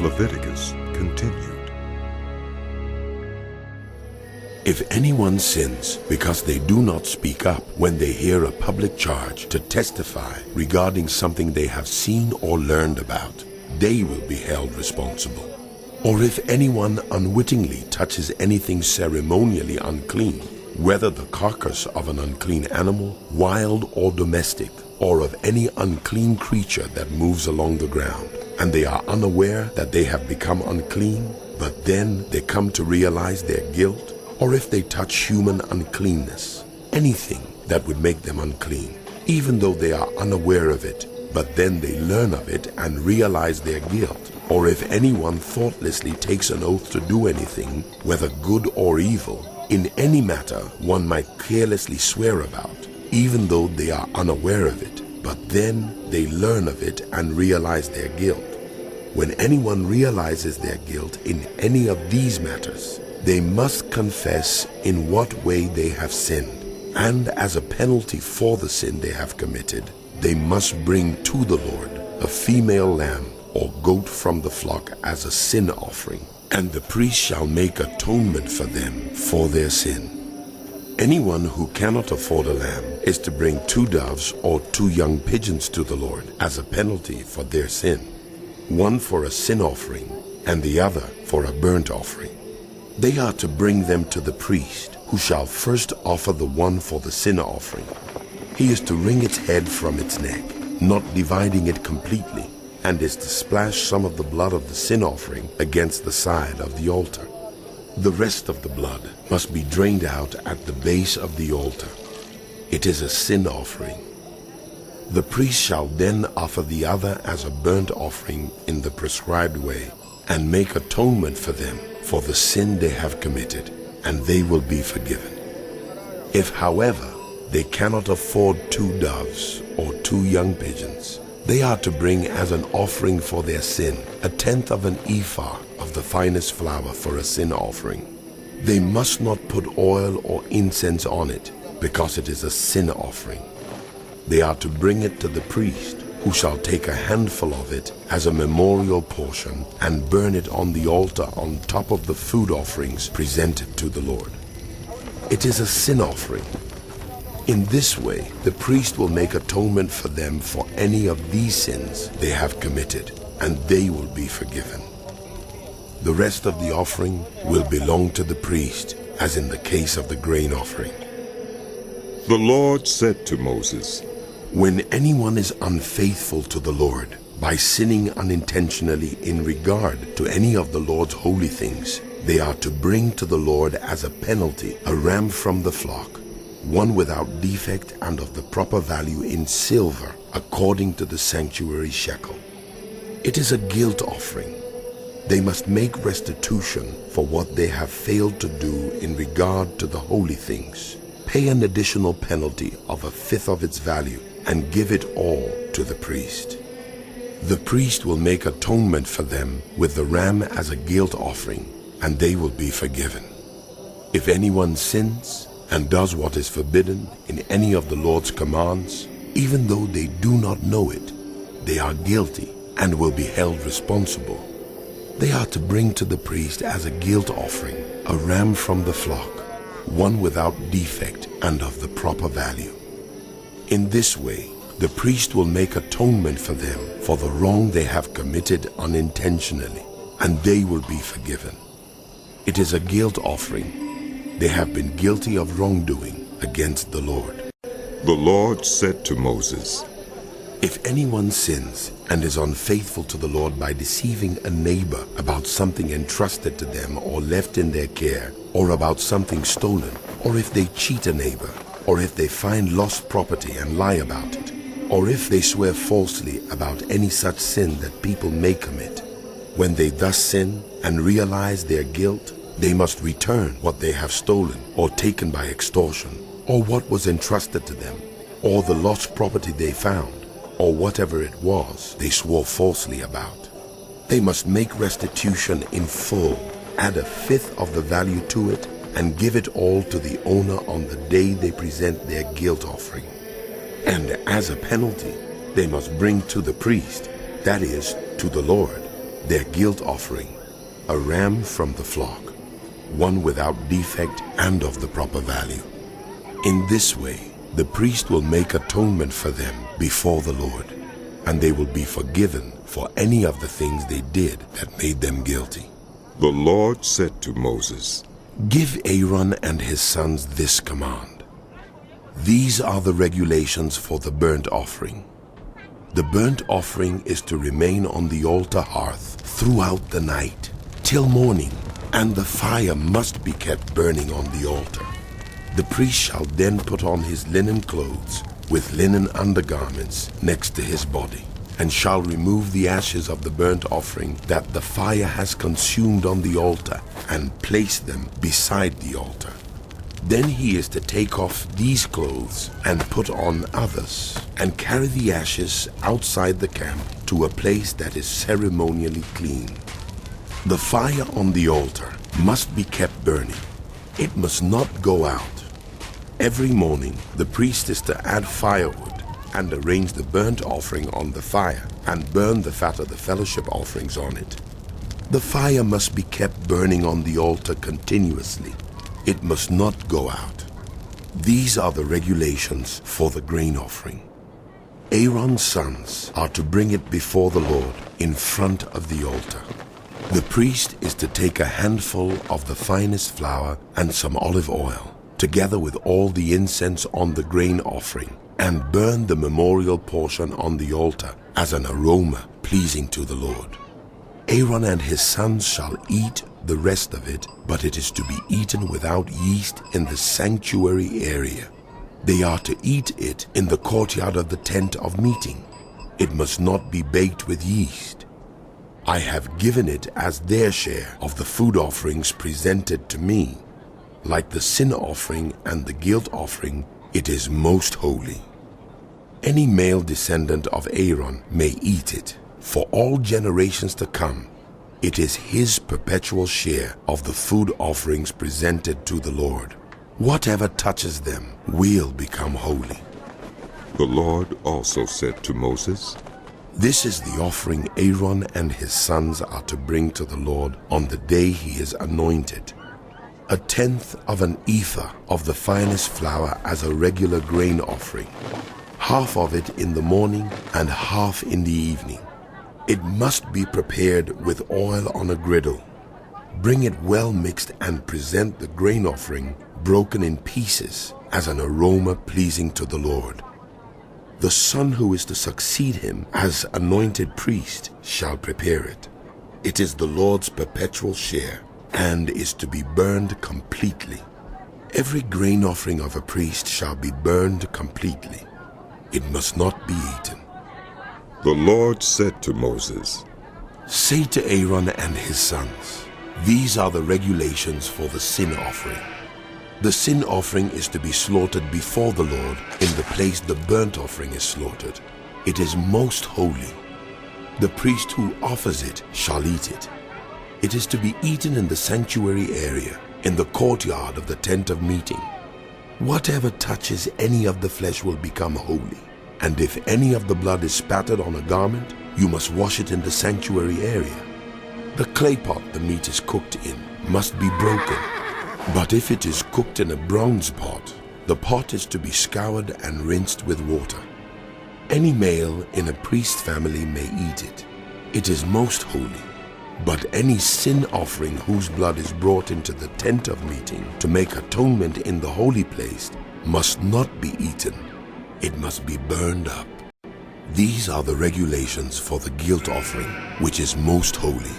Leviticus continued. If anyone sins because they do not speak up when they hear a public charge to testify regarding something they have seen or learned about, they will be held responsible. Or if anyone unwittingly touches anything ceremonially unclean, whether the carcass of an unclean animal, wild or domestic, or of any unclean creature that moves along the ground, and they are unaware that they have become unclean, but then they come to realize their guilt, or if they touch human uncleanness, anything that would make them unclean, even though they are unaware of it, but then they learn of it and realize their guilt, or if anyone thoughtlessly takes an oath to do anything, whether good or evil, in any matter one might carelessly swear about, even though they are unaware of it, but then they learn of it and realize their guilt. When anyone realizes their guilt in any of these matters, they must confess in what way they have sinned, and as a penalty for the sin they have committed, they must bring to the Lord a female lamb or goat from the flock as a sin offering, and the priest shall make atonement for them for their sin. Anyone who cannot afford a lamb is to bring 2 doves or 2 young pigeons to the Lord as a penalty for their sin, one for a sin offering and the other for a burnt offering. They are to bring them to the priest, who shall first offer the one for the sin offering. He is to wring its head from its neck, not dividing it completely, and is to splash some of the blood of the sin offering against the side of the altar. The rest of the blood must be drained out at the base of the altar. It is a sin offering. The priest shall then offer the other as a burnt offering in the prescribed way, and make atonement for them for the sin they have committed, and they will be forgiven. If, however, they cannot afford 2 doves or 2 young pigeons, they are to bring as an offering for their sin 1/10 of an ephah of the finest flour for a sin offering. They must not put oil or incense on it, because it is a sin offering. They are to bring it to the priest, who shall take a handful of it as a memorial portion and burn it on the altar on top of the food offerings presented to the Lord. It is a sin offering. In this way, the priest will make atonement for them for any of these sins they have committed, and they will be forgiven. The rest of the offering will belong to the priest, as in the case of the grain offering. The Lord said to Moses, When anyone is unfaithful to the Lord by sinning unintentionally in regard to any of the Lord's holy things, they are to bring to the Lord as a penalty a ram from the flock, one without defect and of the proper value in silver, according to the sanctuary shekel. It is a guilt offering. They must make restitution for what they have failed to do in regard to the holy things, pay an additional penalty of 1/5 of its value, and give it all to the priest. The priest will make atonement for them with the ram as a guilt offering, and they will be forgiven. If anyone sins and does what is forbidden in any of the Lord's commands, even though they do not know it, they are guilty and will be held responsible. They are to bring to the priest as a guilt offering a ram from the flock, one without defect and of the proper value. In this way, the priest will make atonement for them for the wrong they have committed unintentionally, and they will be forgiven. It is a guilt offering. They have been guilty of wrongdoing against the Lord. The Lord said to Moses, If anyone sins and is unfaithful to the Lord by deceiving a neighbor about something entrusted to them or left in their care, or about something stolen, or if they cheat a neighbor, or if they find lost property and lie about it, or if they swear falsely about any such sin that people may commit, when they thus sin and realize their guilt, they must return what they have stolen or taken by extortion, or what was entrusted to them, or the lost property they found, or whatever it was they swore falsely about. They must make restitution in full, add 1/5 of the value to it, and give it all to the owner on the day they present their guilt offering. And as a penalty, they must bring to the priest, that is, to the Lord, their guilt offering, a ram from the flock, one without defect and of the proper value. In this way, the priest will make atonement for them before the Lord, and they will be forgiven for any of the things they did that made them guilty. The Lord said to Moses, Give Aaron and his sons this command. These are the regulations for the burnt offering. The burnt offering is to remain on the altar hearth throughout the night, till morning, and the fire must be kept burning on the altar. The priest shall then put on his linen clothes with linen undergarments next to his body, and shall remove the ashes of the burnt offering that the fire has consumed on the altar, and place them beside the altar. Then he is to take off these clothes and put on others, and carry the ashes outside the camp to a place that is ceremonially clean. The fire on the altar must be kept burning. It must not go out. Every morning, the priest is to add firewood and arrange the burnt offering on the fire and burn the fat of the fellowship offerings on it. The fire must be kept burning on the altar continuously. It must not go out. These are the regulations for the grain offering. Aaron's sons are to bring it before the Lord in front of the altar. The priest is to take a handful of the finest flour and some olive oil, together with all the incense on the grain offering, and burn the memorial portion on the altar as an aroma pleasing to the Lord. Aaron and his sons shall eat the rest of it, but it is to be eaten without yeast in the sanctuary area. They are to eat it in the courtyard of the tent of meeting. It must not be baked with yeast. I have given it as their share of the food offerings presented to me. Like the sin offering and the guilt offering, it is most holy. Any male descendant of Aaron may eat it. For all generations to come, it is his perpetual share of the food offerings presented to the Lord. Whatever touches them will become holy. The Lord also said to Moses, This is the offering Aaron and his sons are to bring to the Lord on the day he is anointed. 1/10 of an ephah of the finest flour as a regular grain offering, half of it in the morning and half in the evening. It must be prepared with oil on a griddle. Bring it well mixed and present the grain offering broken in pieces as an aroma pleasing to the Lord. The son who is to succeed him as anointed priest shall prepare it. It is the Lord's perpetual share and is to be burned completely. Every grain offering of a priest shall be burned completely. It must not be eaten. The Lord said to Moses, Say to Aaron and his sons, These are the regulations for the sin offering. The sin offering is to be slaughtered before the Lord in the place the burnt offering is slaughtered. It is most holy. The priest who offers it shall eat it. It is to be eaten in the sanctuary area, in the courtyard of the tent of meeting. Whatever touches any of the flesh will become holy. And if any of the blood is spattered on a garment, you must wash it in the sanctuary area. The clay pot the meat is cooked in must be broken. But if it is cooked in a bronze pot, the pot is to be scoured and rinsed with water. Any male in a priest family may eat it. It is most holy. But any sin offering whose blood is brought into the tent of meeting to make atonement in the holy place must not be eaten. It must be burned up. These are the regulations for the guilt offering, which is most holy.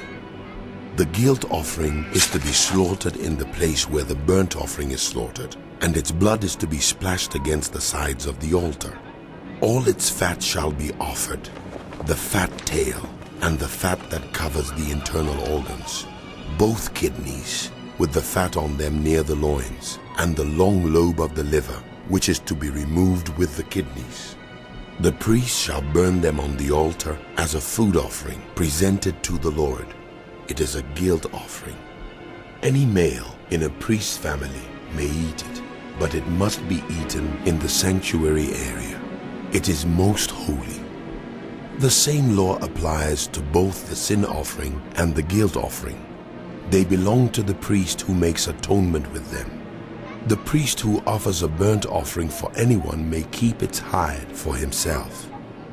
The guilt offering is to be slaughtered in the place where the burnt offering is slaughtered, and its blood is to be splashed against the sides of the altar. All its fat shall be offered, the fat tail and the fat that covers the internal organs, both kidneys with the fat on them near the loins, and the long lobe of the liver, which is to be removed with the kidneys. The priest shall burn them on the altar as a food offering presented to the Lord. It is a guilt offering. Any male in a priest's family may eat it, but it must be eaten in the sanctuary area. It is most holy. The same law applies to both the sin offering and the guilt offering. They belong to the priest who makes atonement with them. The priest who offers a burnt offering for anyone may keep its hide for himself.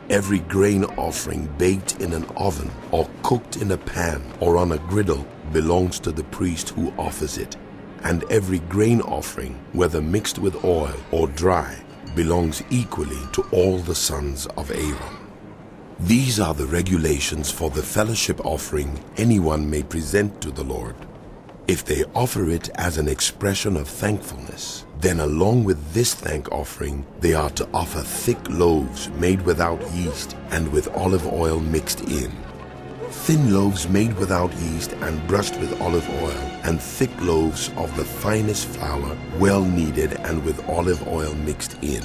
Every grain offering baked in an oven or cooked in a pan or on a griddle belongs to the priest who offers it, and every grain offering, whether mixed with oil or dry, belongs equally to all the sons of Aaron. These are the regulations for the fellowship offering anyone may present to the Lord. If they offer it as an expression of thankfulness, then along with this thank offering, they are to offer thick loaves made without yeast and with olive oil mixed in. Thin loaves made without yeast and brushed with olive oil, and thick loaves of the finest flour, well kneaded and with olive oil mixed in.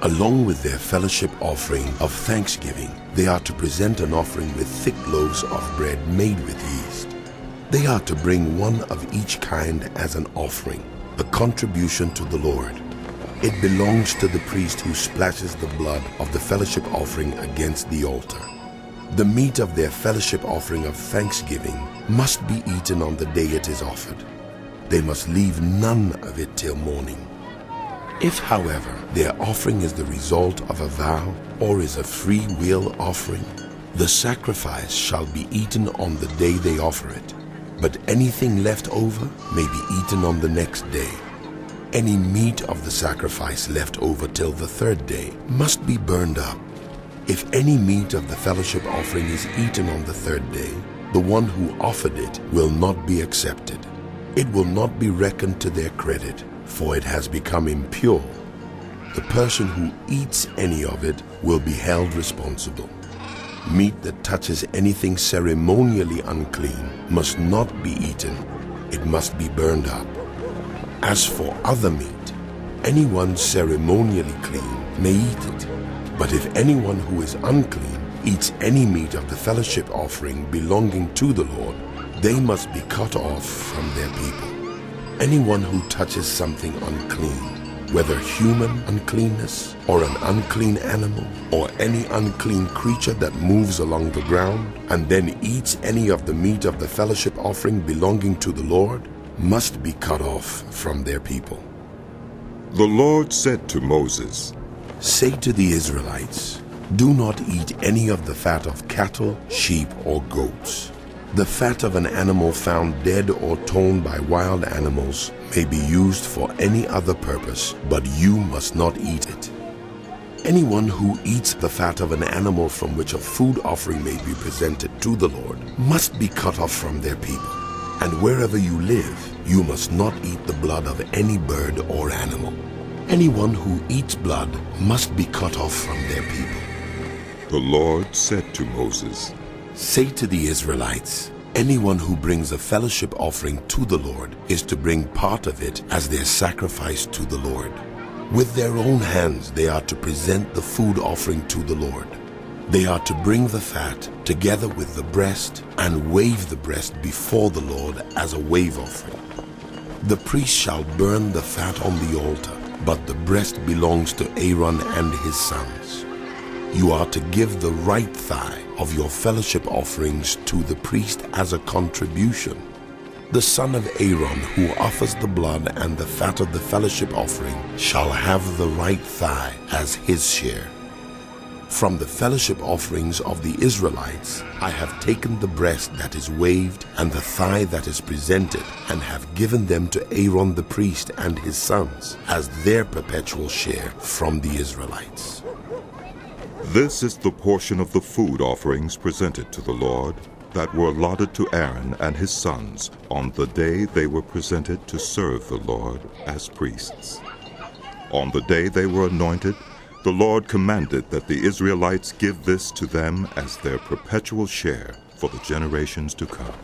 Along with their fellowship offering of thanksgiving, they are to present an offering with thick loaves of bread made with yeast. They are to bring one of each kind as an offering, a contribution to the Lord. It belongs to the priest who splashes the blood of the fellowship offering against the altar. The meat of their fellowship offering of thanksgiving must be eaten on the day it is offered. They must leave none of it till morning. If, however, their offering is the result of a vow or is a free will offering, the sacrifice shall be eaten on the day they offer it. But anything left over may be eaten on the next day. Any meat of the sacrifice left over till the third day must be burned up. If any meat of the fellowship offering is eaten on the third day, the one who offered it will not be accepted. It will not be reckoned to their credit, for it has become impure. The person who eats any of it will be held responsible. Meat that touches anything ceremonially unclean must not be eaten. It must be burned up. As for other meat, anyone ceremonially clean may eat it. But if anyone who is unclean eats any meat of the fellowship offering belonging to the Lord, they must be cut off from their people. Anyone who touches something unclean, whether human uncleanness or an unclean animal or any unclean creature that moves along the ground, and then eats any of the meat of the fellowship offering belonging to the Lord, must be cut off from their people. The Lord said to Moses, "Say to the Israelites, do not eat any of the fat of cattle, sheep, or goats. The fat of an animal found dead or torn by wild animals may be used for any other purpose, but you must not eat it. Anyone who eats the fat of an animal from which a food offering may be presented to the Lord must be cut off from their people. And wherever you live, you must not eat the blood of any bird or animal. Anyone who eats blood must be cut off from their people." The Lord said to Moses, "Say to the Israelites, anyone who brings a fellowship offering to the Lord is to bring part of it as their sacrifice to the Lord. With their own hands they are to present the food offering to the Lord. They are to bring the fat together with the breast and wave the breast before the Lord as a wave offering. The priest shall burn the fat on the altar, but the breast belongs to Aaron and his sons. You are to give the right thigh of your fellowship offerings to the priest as a contribution. The son of Aaron who offers the blood and the fat of the fellowship offering shall have the right thigh as his share. From the fellowship offerings of the Israelites, I have taken the breast that is waved and the thigh that is presented, and have given them to Aaron the priest and his sons as their perpetual share from the Israelites." "This is the portion of the food offerings presented to the Lord that were allotted to Aaron and his sons on the day they were presented to serve the Lord as priests. On the day they were anointed, the Lord commanded that the Israelites give this to them as their perpetual share for the generations to come.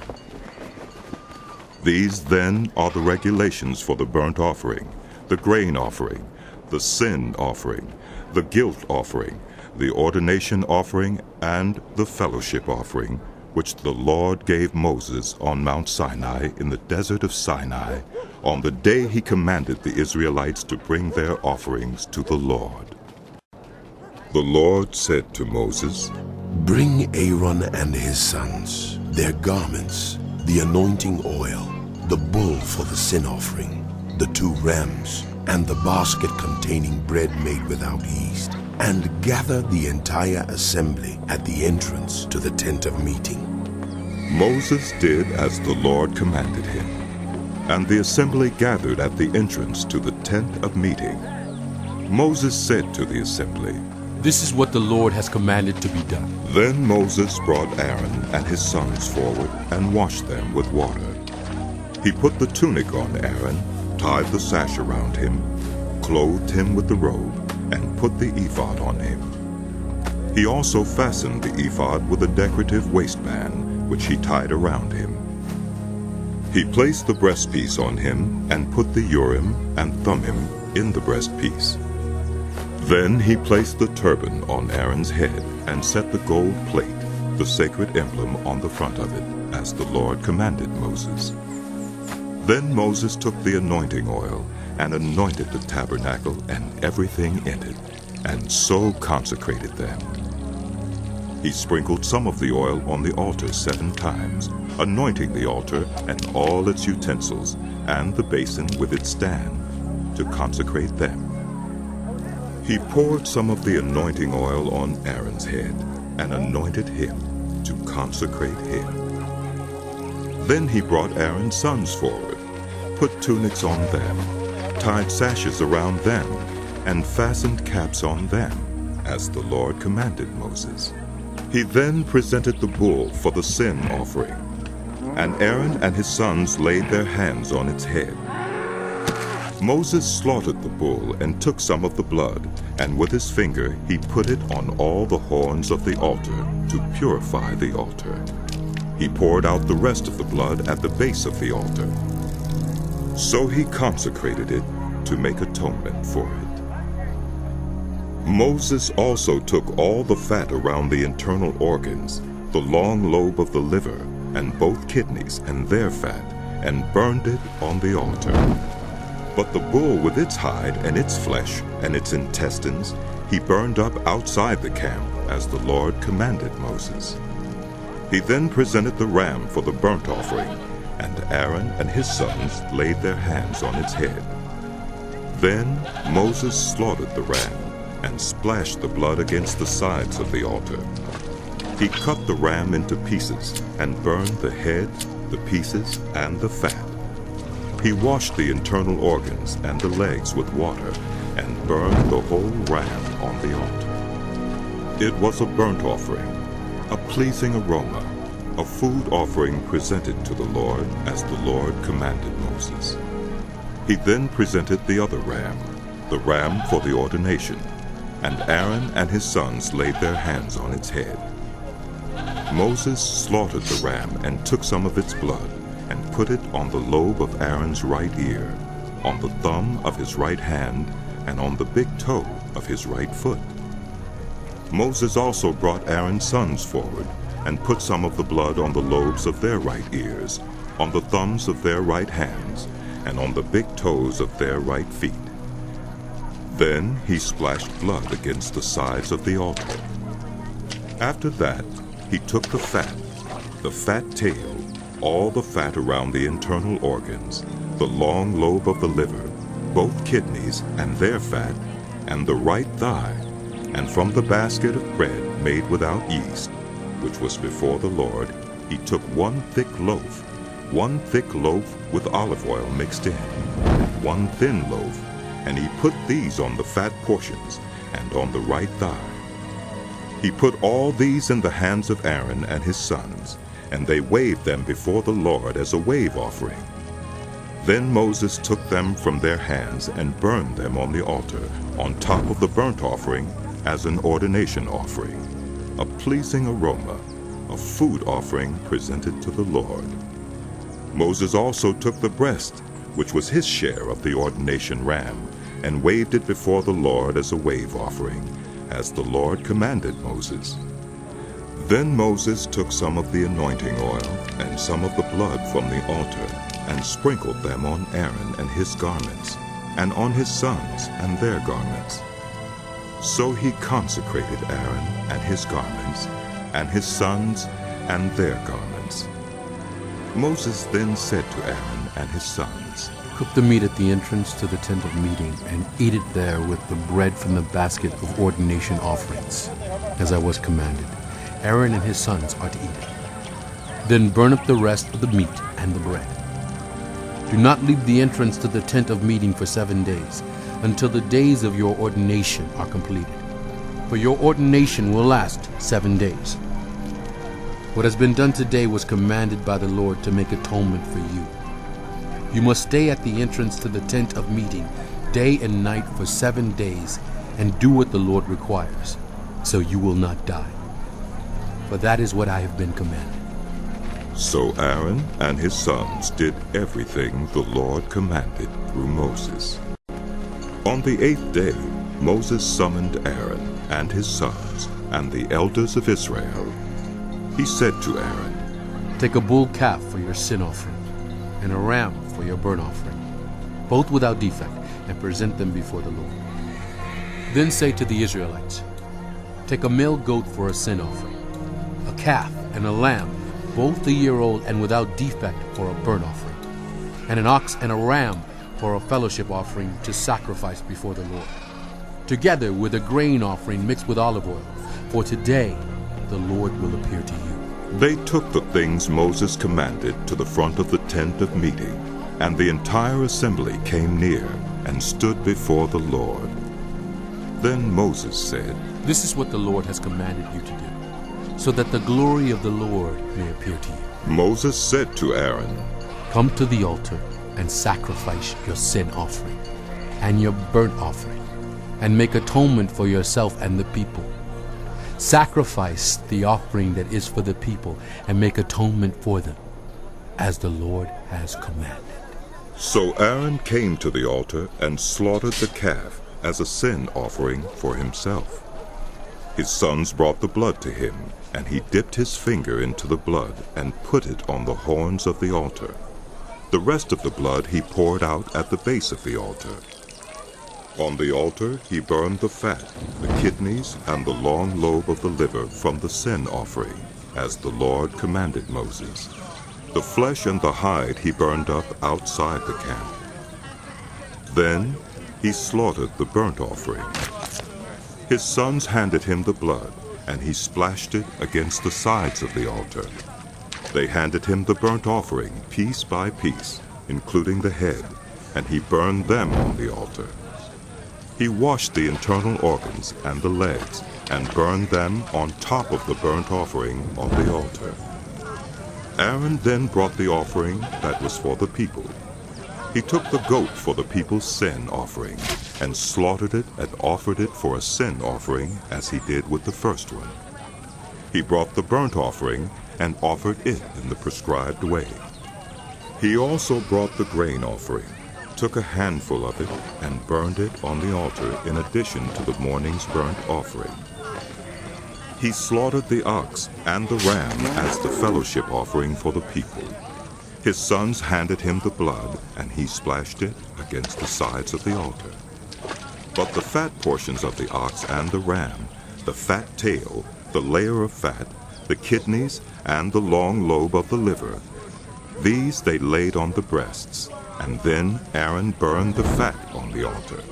These then are the regulations for the burnt offering, the grain offering, the sin offering, the guilt offering, the ordination offering, and the fellowship offering, which the Lord gave Moses on Mount Sinai in the desert of Sinai, on the day he commanded the Israelites to bring their offerings to the Lord." The Lord said to Moses, Bring Aaron and his sons, their garments, the anointing oil, the bull for the sin offering, the 2 rams, and the basket containing bread made without yeast, and gather the entire assembly at the entrance to the tent of meeting. Moses did as the Lord commanded him, and the assembly gathered at the entrance to the tent of meeting. Moses said to the assembly, "This is what the Lord has commanded to be done." Then Moses brought Aaron and his sons forward and washed them with water. He put the tunic on Aaron, tied the sash around him, clothed him with the robe, and put the ephod on him. He also fastened the ephod with a decorative waistband, which he tied around him. He placed the breastpiece on him and put the Urim and Thummim in the breastpiece. Then he placed the turban on Aaron's head and set the gold plate, the sacred emblem, on the front of it, as the Lord commanded Moses. Then Moses took the anointing oil and anointed the tabernacle and everything in it, and so consecrated them. He sprinkled some of the oil on the altar 7 times, anointing the altar and all its utensils, and the basin with its stand, to consecrate them. He poured some of the anointing oil on Aaron's head, and anointed him to consecrate him. Then he brought Aaron's sons forward, put tunics on them, tied sashes around them, and fastened caps on them, as the Lord commanded Moses. He then presented the bull for the sin offering, and Aaron and his sons laid their hands on its head. Moses slaughtered the bull and took some of the blood, and with his finger he put it on all the horns of the altar to purify the altar. He poured out the rest of the blood at the base of the altar. So he consecrated it to make atonement for it. Moses also took all the fat around the internal organs, the long lobe of the liver, and both kidneys and their fat, and burned it on the altar. But the bull with its hide and its flesh and its intestines he burned up outside the camp, as the Lord commanded Moses. He then presented the ram for the burnt offering, and Aaron and his sons laid their hands on its head. Then Moses slaughtered the ram and splashed the blood against the sides of the altar. He cut the ram into pieces and burned the head, the pieces, and the fat. He washed the internal organs and the legs with water and burned the whole ram on the altar. It was a burnt offering, a pleasing aroma, a food offering presented to the Lord as the Lord commanded Moses. He then presented the other ram, the ram for the ordination, and Aaron and his sons laid their hands on its head. Moses slaughtered the ram and took some of its blood and put it on the lobe of Aaron's right ear, on the thumb of his right hand, and on the big toe of his right foot. Moses also brought Aaron's sons forward and put some of the blood on the lobes of their right ears, on the thumbs of their right hands, and on the big toes of their right feet. Then he splashed blood against the sides of the altar. After that, he took the fat tail, all the fat around the internal organs, the long lobe of the liver, both kidneys and their fat, and the right thigh, and from the basket of bread made without yeast, which was before the Lord, he took one thick loaf with olive oil mixed in, and one thin loaf, and he put these on the fat portions and on the right thigh. He put all these in the hands of Aaron and his sons, and they waved them before the Lord as a wave offering. Then Moses took them from their hands and burned them on the altar on top of the burnt offering as an ordination offering, a pleasing aroma, a food offering presented to the Lord. Moses also took the breast, which was his share of the ordination ram, and waved it before the Lord as a wave offering, as the Lord commanded Moses. Then Moses took some of the anointing oil and some of the blood from the altar, and sprinkled them on Aaron and his garments, and on his sons and their garments. So he consecrated Aaron and his garments, and his sons, and their garments. Moses then said to Aaron and his sons, Cook the meat at the entrance to the tent of meeting, and eat it there with the bread from the basket of ordination offerings, as I was commanded. Aaron and his sons are to eat it. Then burn up the rest of the meat and the bread. Do not leave the entrance to the tent of meeting for 7 days, until the days of your ordination are completed. For your ordination will last 7 days. What has been done today was commanded by the Lord to make atonement for you. You must stay at the entrance to the tent of meeting day and night for 7 days, and do what the Lord requires, so you will not die. For that is what I have been commanded. So Aaron and his sons did everything the Lord commanded through Moses. On the 8th day, Moses summoned Aaron and his sons and the elders of Israel. He said to Aaron, Take a bull calf for your sin offering, and a ram for your burnt offering, both without defect, and present them before the Lord. Then say to the Israelites, Take a male goat for a sin offering, a calf and a lamb, both a year old and without defect, for a burnt offering, and an ox and a ram for a fellowship offering to sacrifice before the Lord, together with a grain offering mixed with olive oil, for today the Lord will appear to you. They took the things Moses commanded to the front of the tent of meeting, and the entire assembly came near and stood before the Lord. Then Moses said, This is what the Lord has commanded you to do, so that the glory of the Lord may appear to you. Moses said to Aaron, Come to the altar and sacrifice your sin offering and your burnt offering, and make atonement for yourself and the people. Sacrifice the offering that is for the people, and make atonement for them, as the Lord has commanded. So Aaron came to the altar and slaughtered the calf as a sin offering for himself. His sons brought the blood to him, and he dipped his finger into the blood and put it on the horns of the altar. The rest of the blood he poured out at the base of the altar. On the altar he burned the fat, the kidneys, and the long lobe of the liver from the sin offering, as the Lord commanded Moses. The flesh and the hide he burned up outside the camp. Then he slaughtered the burnt offering. His sons handed him the blood, and he splashed it against the sides of the altar. They handed him the burnt offering piece by piece, including the head, and he burned them on the altar. He washed the internal organs and the legs, and burned them on top of the burnt offering on the altar. Aaron then brought the offering that was for the people. He took the goat for the people's sin offering, and slaughtered it and offered it for a sin offering, as he did with the first one. He brought the burnt offering and offered it in the prescribed way. He also brought the grain offering, took a handful of it, and burned it on the altar in addition to the morning's burnt offering. He slaughtered the ox and the ram as the fellowship offering for the people. His sons handed him the blood, and he splashed it against the sides of the altar. But the fat portions of the ox and the ram, the fat tail, the layer of fat, the kidneys, and the long lobe of the liver, these they laid on the breasts, and then Aaron burned the fat on the altar.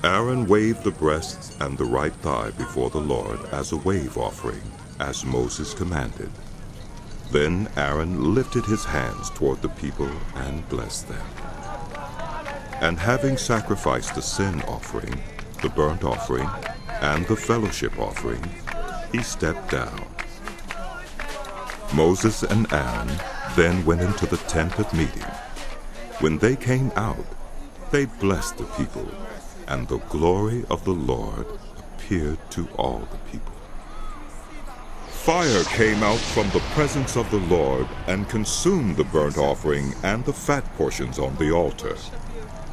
Aaron waved the breasts and the right thigh before the Lord as a wave offering, as Moses commanded. Then Aaron lifted his hands toward the people and blessed them. And having sacrificed the sin offering, the burnt offering, and the fellowship offering, he stepped down. Moses and Aaron then went into the tent of meeting. When they came out, they blessed the people, and the glory of the Lord appeared to all the people. Fire came out from the presence of the Lord and consumed the burnt offering and the fat portions on the altar.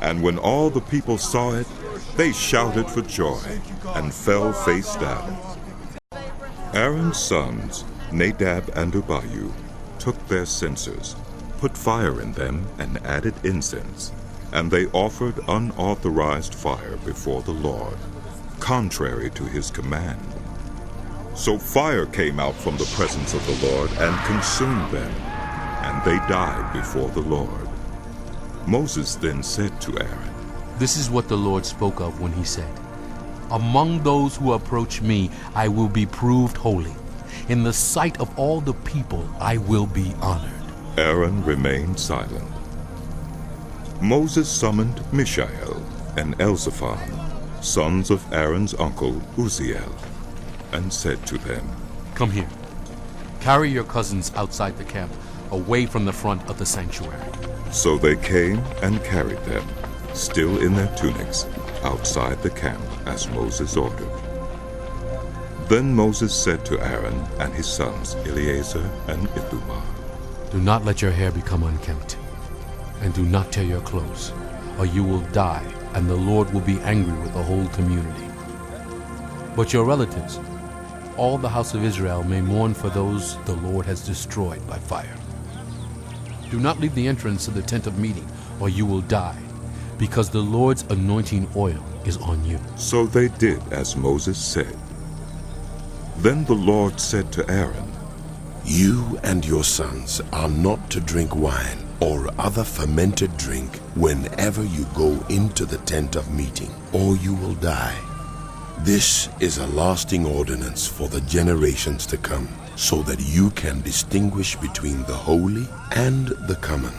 And when all the people saw it, they shouted for joy and fell face down. Aaron's sons, Nadab and Abihu, took their censers, put fire in them, and added incense, and they offered unauthorized fire before the Lord, contrary to his command. So fire came out from the presence of the Lord and consumed them, and they died before the Lord. Moses then said to Aaron, This is what the Lord spoke of when he said, Among those who approach me, I will be proved holy. In the sight of all the people, I will be honored. Aaron remained silent. Moses summoned Mishael and Elzaphan, sons of Aaron's uncle Uzziel, and said to them, Come here. Carry your cousins outside the camp, away from the front of the sanctuary. So they came and carried them, still in their tunics, outside the camp, as Moses ordered. Then Moses said to Aaron and his sons Eleazar and Ithamar, Do not let your hair become unkempt, and do not tear your clothes, or you will die, and the Lord will be angry with the whole community. But your relatives, all the house of Israel, may mourn for those the Lord has destroyed by fire. Do not leave the entrance to the tent of meeting, or you will die, because the Lord's anointing oil is on you. So they did as Moses said. Then the Lord said to Aaron, You and your sons are not to drink wine or other fermented drink whenever you go into the tent of meeting, or you will die. This is a lasting ordinance for the generations to come, so that you can distinguish between the holy and the common,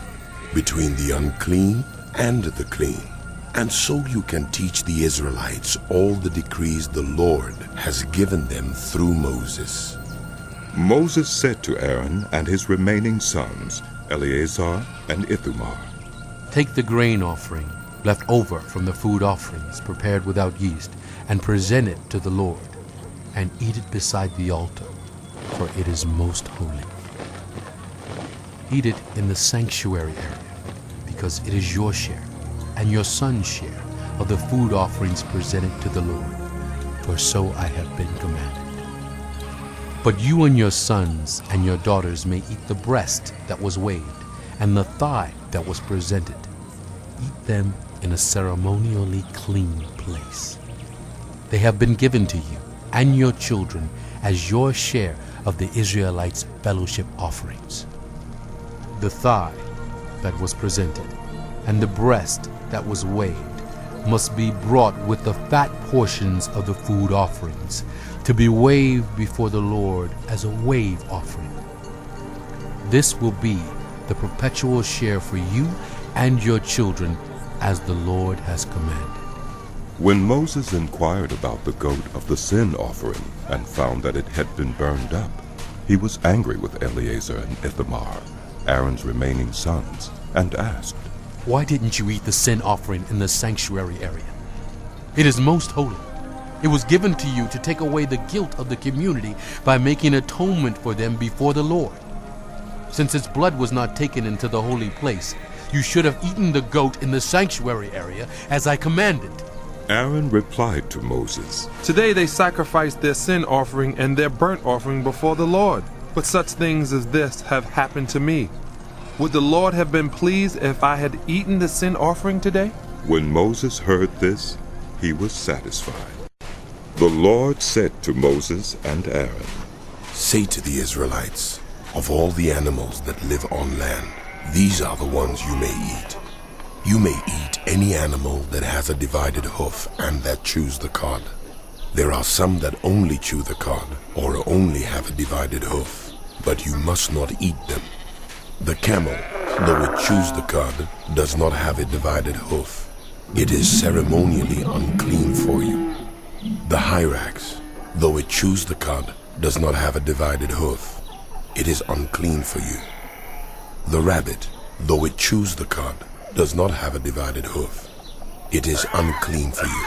between the unclean and the clean, and so you can teach the Israelites all the decrees the Lord has given them through Moses. Moses said to Aaron and his remaining sons, Eleazar and Ithamar, Take the grain offering left over from the food offerings prepared without yeast, and present it to the Lord, and eat it beside the altar, for it is most holy. Eat it in the sanctuary area, because it is your share and your son's share of the food offerings presented to the Lord, for so I have been commanded. But you and your sons and your daughters may eat the breast that was waved, and the thigh that was presented. Eat them in a ceremonially clean place. They have been given to you and your children as your share of the Israelites' fellowship offerings. The thigh that was presented and the breast that was waved must be brought with the fat portions of the food offerings, to be waved before the Lord as a wave offering. This will be the perpetual share for you and your children, as the Lord has commanded. When Moses inquired about the goat of the sin offering and found that it had been burned up, he was angry with Eleazar and Ithamar, Aaron's remaining sons, and asked, Why didn't you eat the sin offering in the sanctuary area? It is most holy. It was given to you to take away the guilt of the community by making atonement for them before the Lord. Since its blood was not taken into the holy place, you should have eaten the goat in the sanctuary area as I commanded. Aaron replied to Moses, Today they sacrificed their sin offering and their burnt offering before the Lord. But such things as this have happened to me. Would the Lord have been pleased if I had eaten the sin offering today? When Moses heard this, he was satisfied. The Lord said to Moses and Aaron, Say to the Israelites, of all the animals that live on land, these are the ones you may eat. You may eat any animal that has a divided hoof and that chews the cud. There are some that only chew the cud or only have a divided hoof, but you must not eat them. The camel, though it chews the cud, does not have a divided hoof. It is ceremonially unclean for you. The hyrax, though it chews the cud, does not have a divided hoof. It is unclean for you. The rabbit, though it chews the cud, does not have a divided hoof. It is unclean for you.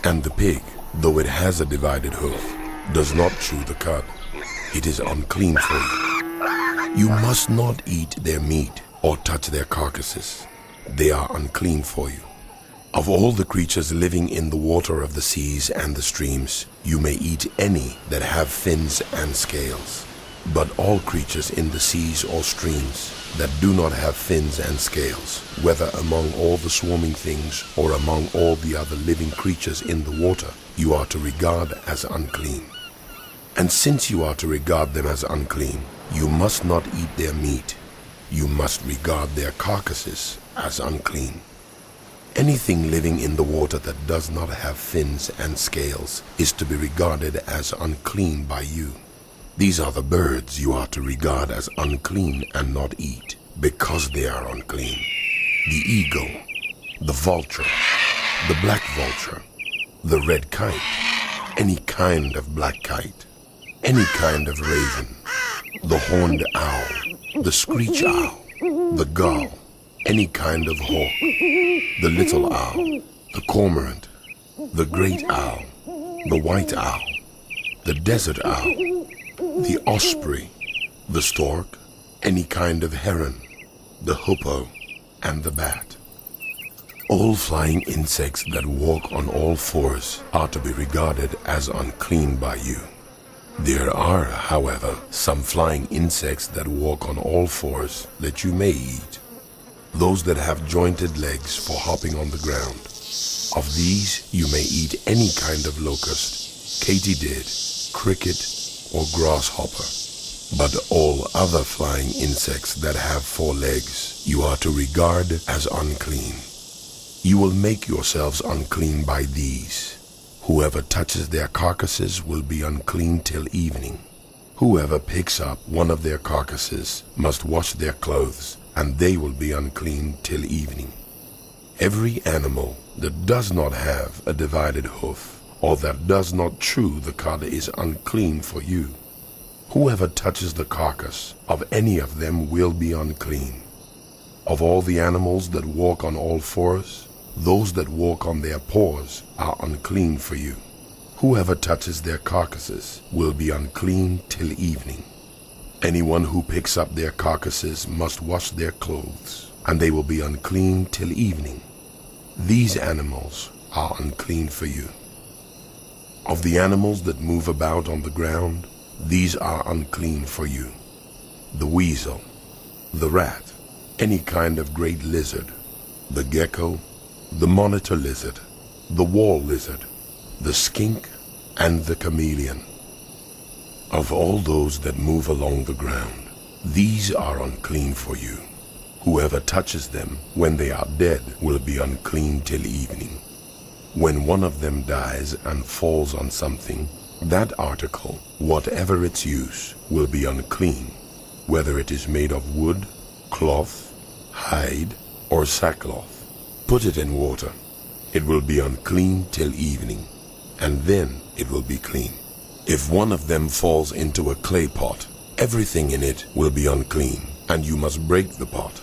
And the pig, though it has a divided hoof, does not chew the cud. It is unclean for you. You must not eat their meat or touch their carcasses. They are unclean for you. Of all the creatures living in the water of the seas and the streams, you may eat any that have fins and scales. But all creatures in the seas or streams that do not have fins and scales, whether among all the swarming things or among all the other living creatures in the water, you are to regard as unclean. And since you are to regard them as unclean, you must not eat their meat. You must regard their carcasses as unclean. Anything living in the water that does not have fins and scales is to be regarded as unclean by you. These are the birds you are to regard as unclean and not eat, because they are unclean: the eagle, the vulture, the black vulture, the red kite, any kind of black kite, any kind of raven, the horned owl, the screech owl, the gull, any kind of hawk, the little owl, the cormorant, the great owl, the white owl, the desert owl, the osprey, the stork, any kind of heron, the hoopoe, and the bat. All flying insects that walk on all fours are to be regarded as unclean by you. There are, however, some flying insects that walk on all fours that you may eat. Those that have jointed legs for hopping on the ground. Of these you may eat any kind of locust, katydid, cricket, or grasshopper. But all other flying insects that have 4 legs you are to regard as unclean. You will make yourselves unclean by these. Whoever touches their carcasses will be unclean till evening. Whoever picks up one of their carcasses must wash their clothes, and they will be unclean till evening. Every animal that does not have a divided hoof, or that does not chew the cud, is unclean for you. Whoever touches the carcass of any of them will be unclean. Of all the animals that walk on all fours, those that walk on their paws are unclean for you. Whoever touches their carcasses will be unclean till evening. Anyone who picks up their carcasses must wash their clothes, and they will be unclean till evening. These animals are unclean for you. Of the animals that move about on the ground, these are unclean for you: the weasel, the rat, any kind of great lizard, the gecko, the monitor lizard, the wall lizard, the skink, and the chameleon. Of all those that move along the ground, these are unclean for you. Whoever touches them when they are dead will be unclean till evening. When one of them dies and falls on something, that article, whatever its use, will be unclean, whether it is made of wood, cloth, hide, or sackcloth. Put it in water. It will be unclean till evening, and then it will be clean. If one of them falls into a clay pot, everything in it will be unclean, and you must break the pot.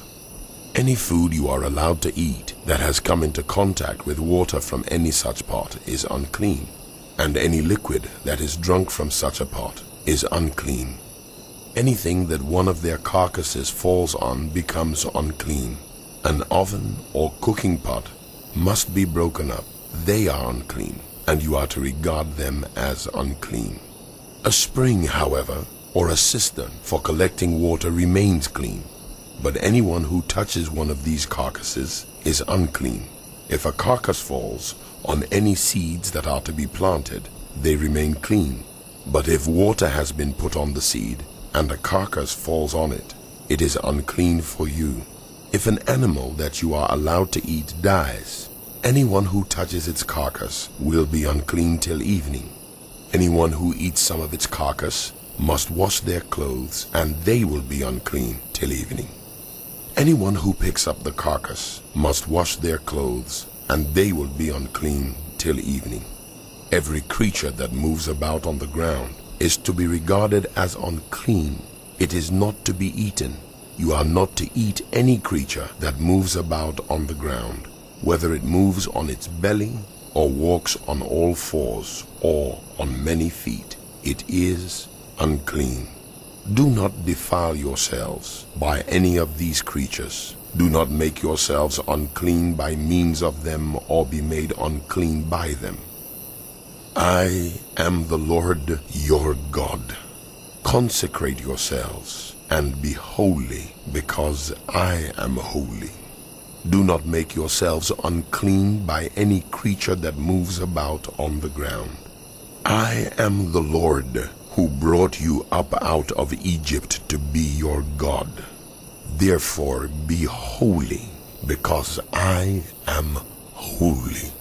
Any food you are allowed to eat that has come into contact with water from any such pot is unclean, and any liquid that is drunk from such a pot is unclean. Anything that one of their carcasses falls on becomes unclean. An oven or cooking pot must be broken up. They are unclean, and you are to regard them as unclean. A spring, however, or a cistern for collecting water remains clean, but anyone who touches one of these carcasses is unclean. If a carcass falls on any seeds that are to be planted, they remain clean. But if water has been put on the seed, and a carcass falls on it, it is unclean for you. If an animal that you are allowed to eat dies, anyone who touches its carcass will be unclean till evening. Anyone who eats some of its carcass must wash their clothes, and they will be unclean till evening. Anyone who picks up the carcass must wash their clothes, and they will be unclean till evening. Every creature that moves about on the ground is to be regarded as unclean. It is not to be eaten. You are not to eat any creature that moves about on the ground, whether it moves on its belly, or walks on all fours, or on many feet. It is unclean. Do not defile yourselves by any of these creatures. Do not make yourselves unclean by means of them, or be made unclean by them. I am the Lord your God. Consecrate yourselves and be holy, because I am holy. Do not make yourselves unclean by any creature that moves about on the ground. I am the Lord who brought you up out of Egypt to be your God. Therefore be holy, because I am holy.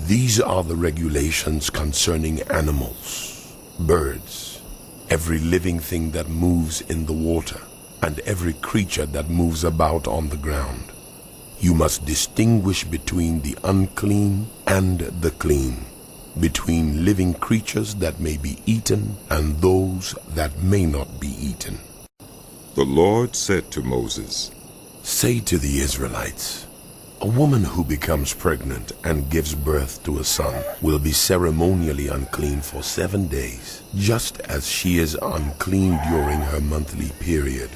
These are the regulations concerning animals, birds, every living thing that moves in the water, and every creature that moves about on the ground. You must distinguish between the unclean and the clean, between living creatures that may be eaten and those that may not be eaten. The Lord said to Moses, Say to the Israelites, a woman who becomes pregnant and gives birth to a son will be ceremonially unclean for 7 days, just as she is unclean during her monthly period.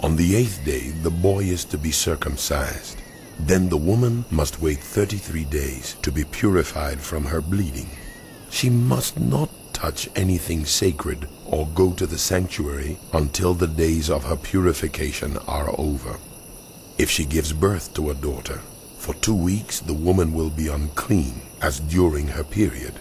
On the 8th day, the boy is to be circumcised. Then the woman must wait 33 days to be purified from her bleeding. She must not touch anything sacred or go to the sanctuary until the days of her purification are over. If she gives birth to a daughter, for 2 weeks the woman will be unclean as during her period.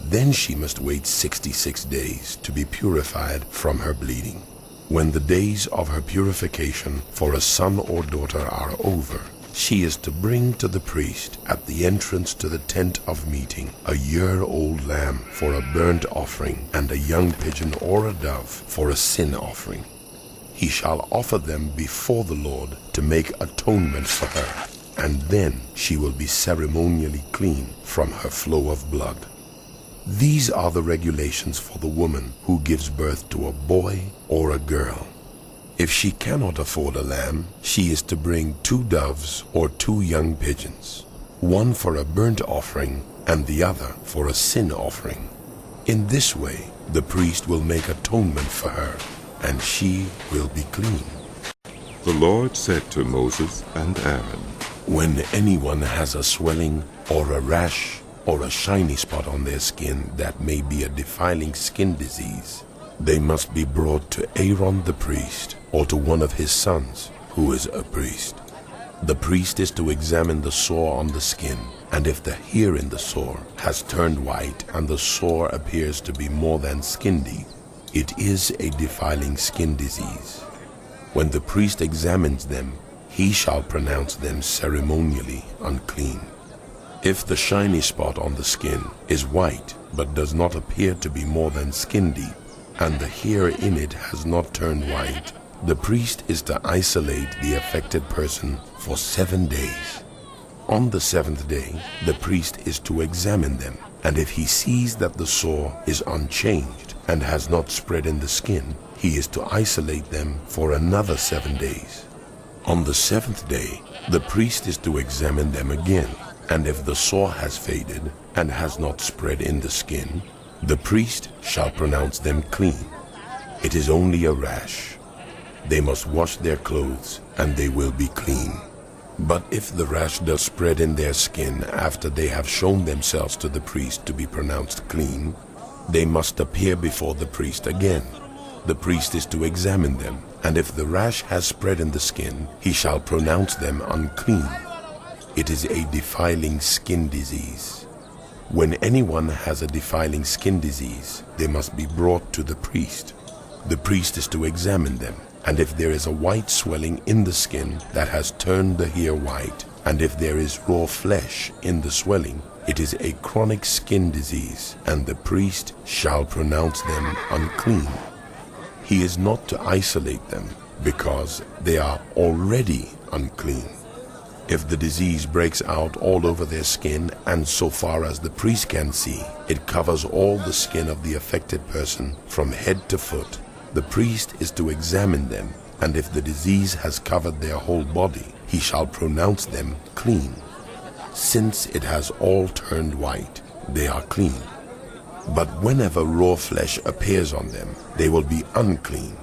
Then she must wait 66 days to be purified from her bleeding. When the days of her purification for a son or daughter are over, she is to bring to the priest at the entrance to the tent of meeting a year-old lamb for a burnt offering and a young pigeon or a dove for a sin offering. He shall offer them before the Lord to make atonement for her, and then she will be ceremonially clean from her flow of blood. These are the regulations for the woman who gives birth to a boy or a girl. If she cannot afford a lamb, she is to bring 2 doves or 2 young pigeons, one for a burnt offering and the other for a sin offering. In this way, the priest will make atonement for her, and she will be clean. The Lord said to Moses and Aaron, When anyone has a swelling or a rash or a shiny spot on their skin that may be a defiling skin disease, they must be brought to Aaron the priest or to one of his sons who is a priest. The priest is to examine the sore on the skin, and if the hair in the sore has turned white and the sore appears to be more than skin deep, it is a defiling skin disease. When the priest examines them, he shall pronounce them ceremonially unclean. If the shiny spot on the skin is white but does not appear to be more than skin deep, and the hair in it has not turned white, the priest is to isolate the affected person for 7 days. On the 7th day, the priest is to examine them, and if he sees that the sore is unchanged and has not spread in the skin, he is to isolate them for another 7 days. On the 7th day, the priest is to examine them again, and if the sore has faded and has not spread in the skin, the priest shall pronounce them clean. It is only a rash. They must wash their clothes, and they will be clean. But if the rash does spread in their skin after they have shown themselves to the priest to be pronounced clean, they must appear before the priest again. The priest is to examine them, and if the rash has spread in the skin, he shall pronounce them unclean. It is a defiling skin disease. When anyone has a defiling skin disease, they must be brought to the priest. The priest is to examine them, and if there is a white swelling in the skin that has turned the hair white, and if there is raw flesh in the swelling, it is a chronic skin disease, and the priest shall pronounce them unclean. He is not to isolate them, because they are already unclean. If the disease breaks out all over their skin, and so far as the priest can see, it covers all the skin of the affected person from head to foot, the priest is to examine them, and if the disease has covered their whole body, he shall pronounce them clean. Since it has all turned white, they are clean. But whenever raw flesh appears on them, they will be unclean.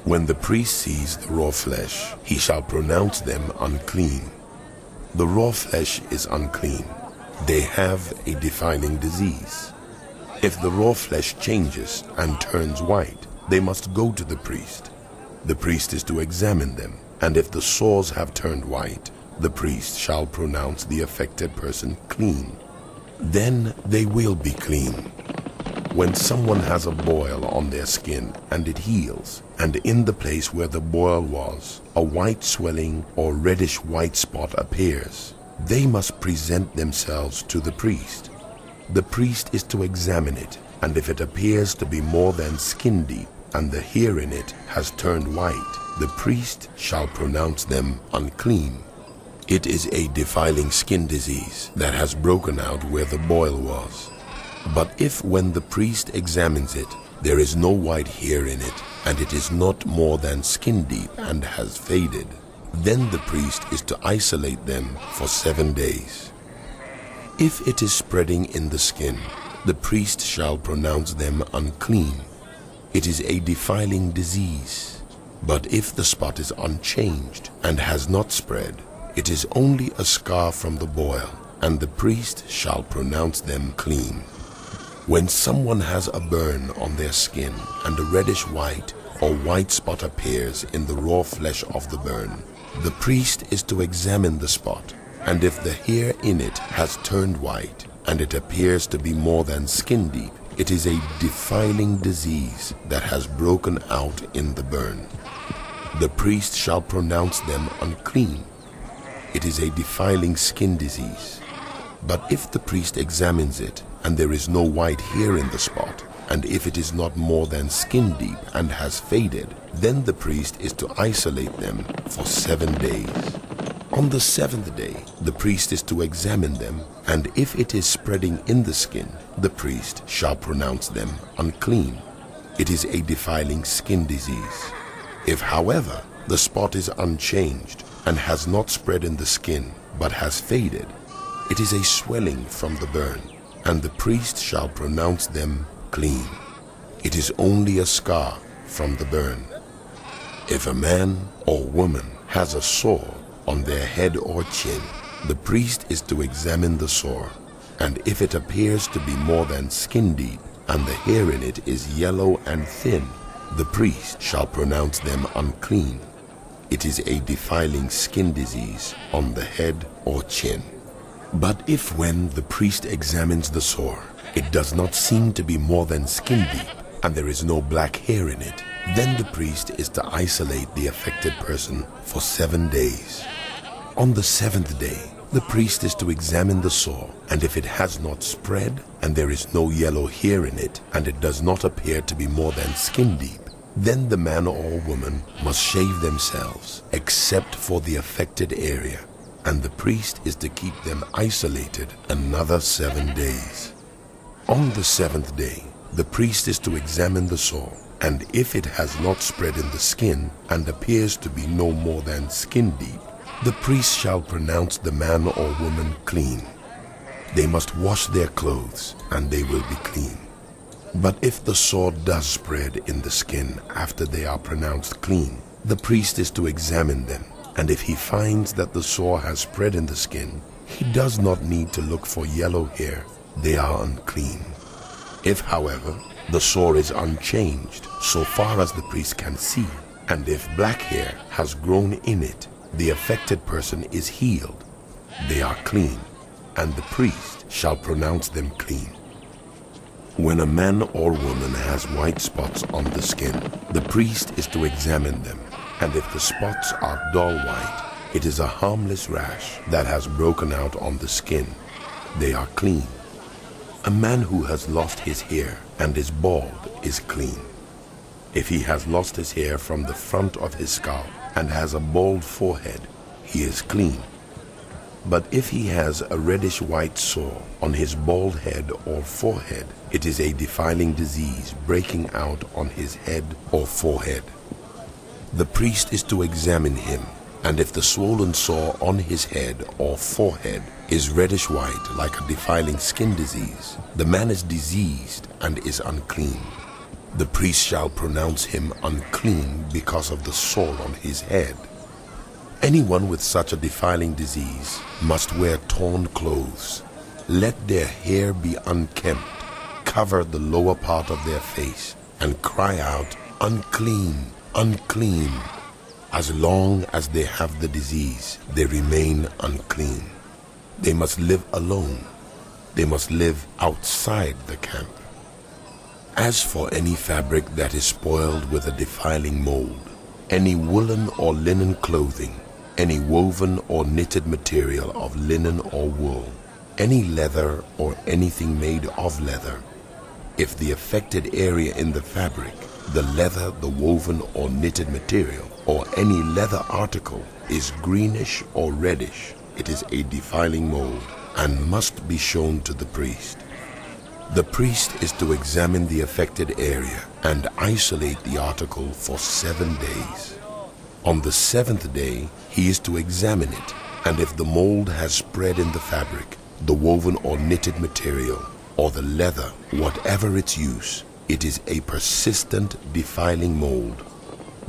When the priest sees the raw flesh, he shall pronounce them unclean. The raw flesh is unclean. They have a defiling disease. If the raw flesh changes and turns white, they must go to the priest. The priest is to examine them, and if the sores have turned white, the priest shall pronounce the affected person clean. Then they will be clean. when someone has a boil on their skin and it heals, and in the place where the boil was, a white swelling or reddish white spot appears, they must present themselves to the priest. The priest is to examine it, and if it appears to be more than skin deep, and the hair in it has turned white, the priest shall pronounce them unclean. It is a defiling skin disease that has broken out where the boil was. But if when the priest examines it, there is no white hair in it, and it is not more than skin deep and has faded, then the priest is to isolate them for 7 days. If it is spreading in the skin, the priest shall pronounce them unclean. It is a defiling disease. But if the spot is unchanged and has not spread, it is only a scar from the boil, and the priest shall pronounce them clean. When someone has a burn on their skin and a reddish white or white spot appears in the raw flesh of the burn, the priest is to examine the spot, and if the hair in it has turned white and it appears to be more than skin deep, it is a defiling disease that has broken out in the burn. The priest shall pronounce them unclean. It is a defiling skin disease. But if the priest examines it, and there is no white hair in the spot, and if it is not more than skin deep and has faded, then the priest is to isolate them for 7 days. On the 7th day, the priest is to examine them, and if it is spreading in the skin, the priest shall pronounce them unclean. It is a defiling skin disease. If, however, the spot is unchanged and has not spread in the skin, but has faded, it is a swelling from the burn, and the priest shall pronounce them clean. It is only a scar from the burn. If a man or woman has a sore on their head or chin, the priest is to examine the sore, and if it appears to be more than skin deep, and the hair in it is yellow and thin, the priest shall pronounce them unclean. It is a defiling skin disease on the head or chin. But if when the priest examines the sore, it does not seem to be more than skin deep, and there is no black hair in it, then the priest is to isolate the affected person for 7 days. On the 7th day, the priest is to examine the sore, and if it has not spread, and there is no yellow hair in it, and it does not appear to be more than skin deep, then the man or woman must shave themselves, except for the affected area, and the priest is to keep them isolated another 7 days. On the 7th day, the priest is to examine the sore, and if it has not spread in the skin and appears to be no more than skin deep, the priest shall pronounce the man or woman clean. They must wash their clothes, and they will be clean. But if the sore does spread in the skin after they are pronounced clean, the priest is to examine them, and if he finds that the sore has spread in the skin, he does not need to look for yellow hair. They are unclean. If, however, the sore is unchanged so far as the priest can see, and if black hair has grown in it, the affected person is healed. They are clean, and the priest shall pronounce them clean. When a man or woman has white spots on the skin, the priest is to examine them, and if the spots are dull white, it is a harmless rash that has broken out on the skin. They are clean. A man who has lost his hair and is bald is clean. If he has lost his hair from the front of his scalp and has a bald forehead, he is clean. But if he has a reddish white sore on his bald head or forehead, it is a defiling disease breaking out on his head or forehead. The priest is to examine him, and if the swollen sore on his head or forehead is reddish white like a defiling skin disease, the man is diseased and is unclean. The priest shall pronounce him unclean because of the sore on his head. Anyone with such a defiling disease must wear torn clothes. Let their hair be unkempt, cover the lower part of their face, and cry out, "Unclean, unclean." As long as they have the disease, they remain unclean. They must live alone. They must live outside the camp. As for any fabric that is spoiled with a defiling mold, any woolen or linen clothing, any woven or knitted material of linen or wool, any leather or anything made of leather, if the affected area in the fabric, the leather, the woven or knitted material, or any leather article is greenish or reddish, it is a defiling mold and must be shown to the priest. The priest is to examine the affected area and isolate the article for 7 days. On the 7th day, he is to examine it, and if the mold has spread in the fabric, the woven or knitted material, or the leather, whatever its use, it is a persistent defiling mold.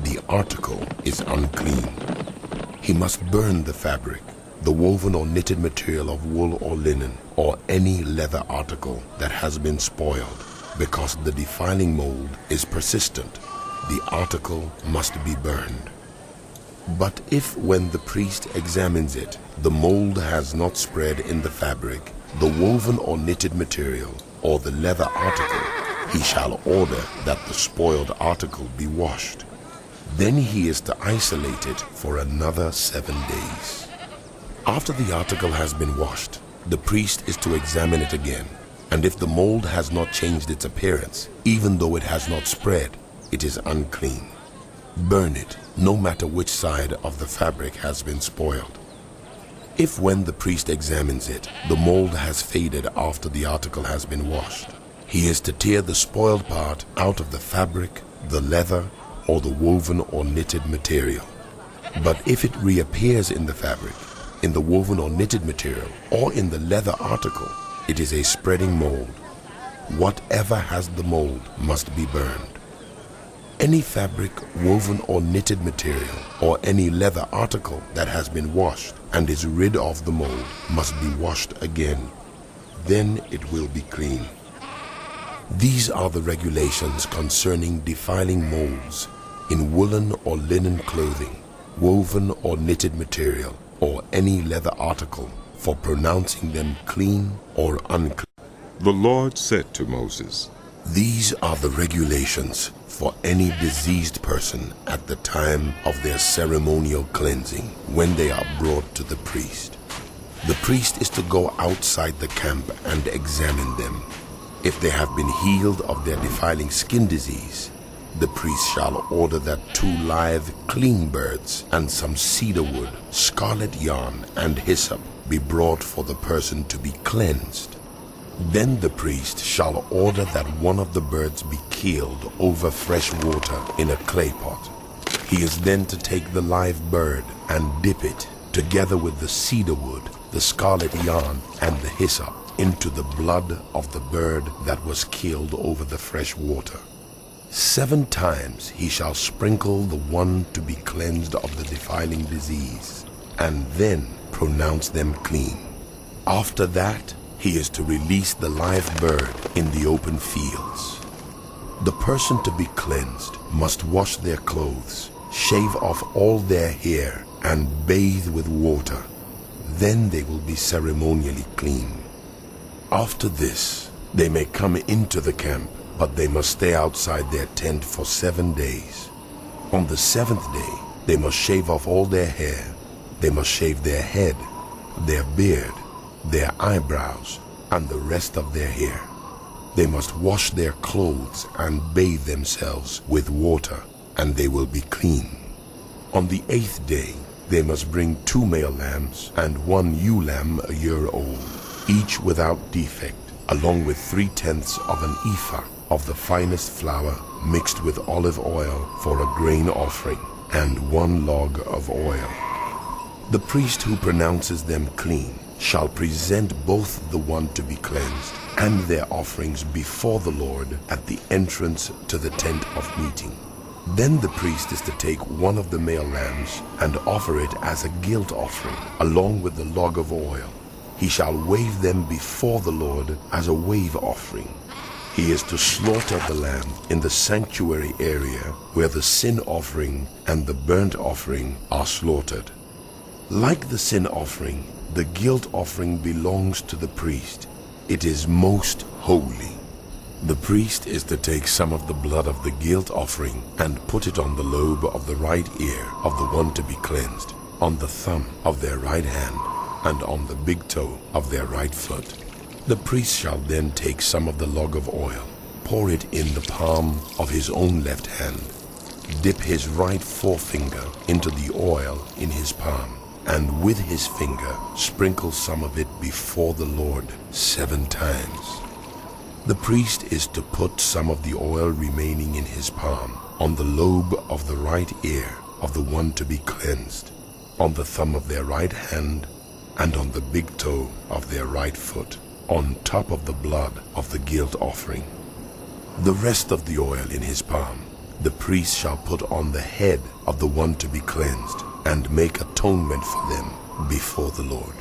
The article is unclean. He must burn the fabric, the woven or knitted material of wool or linen, or any leather article that has been spoiled, because the defiling mold is persistent. The article must be burned. But if when the priest examines it, the mold has not spread in the fabric, the woven or knitted material, or the leather article, he shall order that the spoiled article be washed. Then he is to isolate it for another 7 days. After the article has been washed, the priest is to examine it again, and if the mold has not changed its appearance, even though it has not spread, it is unclean. Burn it, no matter which side of the fabric has been spoiled. If when the priest examines it, the mold has faded after the article has been washed, he is to tear the spoiled part out of the fabric, the leather, or the woven or knitted material. But if it reappears in the fabric, in the woven or knitted material, or in the leather article, it is a spreading mold. Whatever has the mold must be burned. Any fabric, woven or knitted material, or any leather article that has been washed and is rid of the mold must be washed again. Then it will be clean. These are the regulations concerning defiling molds in woolen or linen clothing, woven or knitted material, or any leather article, for pronouncing them clean or unclean. The Lord said to Moses, These are the regulations for any diseased person at the time of their ceremonial cleansing when they are brought to the priest. The priest is to go outside the camp and examine them. If they have been healed of their defiling skin disease, the priest shall order that 2 live, clean birds and some cedar wood, scarlet yarn, and hyssop be brought for the person to be cleansed. Then the priest shall order that one of the birds be killed over fresh water in a clay pot. He is then to take the live bird and dip it, together with the cedar wood, the scarlet yarn, and the hyssop, into the blood of the bird that was killed over the fresh water. 7 times he shall sprinkle the one to be cleansed of the defiling disease, and then pronounce them clean. After that, he is to release the live bird in the open fields. The person to be cleansed must wash their clothes, shave off all their hair, and bathe with water. Then they will be ceremonially clean. After this, they may come into the camp, but they must stay outside their tent for 7 days. On the 7th day, they must shave off all their hair. They must shave their head, their beard, their eyebrows, and the rest of their hair. They must wash their clothes and bathe themselves with water, and they will be clean. On the 8th day, they must bring 2 male lambs and 1 ewe lamb a year old, each without defect, along with 3/10 of an ephah of the finest flour mixed with olive oil for a grain offering, and 1 log of oil. The priest who pronounces them clean shall present both the one to be cleansed and their offerings before the Lord at the entrance to the tent of meeting. Then the priest is to take 1 of the male lambs and offer it as a guilt offering, along with the log of oil. He shall wave them before the Lord as a wave offering. He is to slaughter the lamb in the sanctuary area where the sin offering and the burnt offering are slaughtered. Like the sin offering, the guilt offering belongs to the priest. It is most holy. The priest is to take some of the blood of the guilt offering and put it on the lobe of the right ear of the one to be cleansed, on the thumb of their right hand, and on the big toe of their right foot. The priest shall then take some of the log of oil, pour it in the palm of his own left hand, dip his right forefinger into the oil in his palm, and with his finger sprinkle some of it before the Lord 7 times. The priest is to put some of the oil remaining in his palm on the lobe of the right ear of the one to be cleansed, on the thumb of their right hand, and on the big toe of their right foot, on top of the blood of the guilt offering. The rest of the oil in his palm the priest shall put on the head of the one to be cleansed, and make atonement for them before the Lord.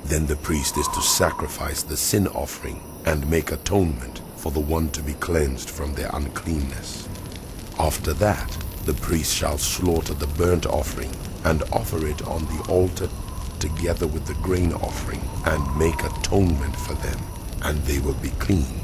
Then the priest is to sacrifice the sin offering and make atonement for the one to be cleansed from their uncleanness. After that, the priest shall slaughter the burnt offering and offer it on the altar together with the grain offering, and make atonement for them, and they will be clean.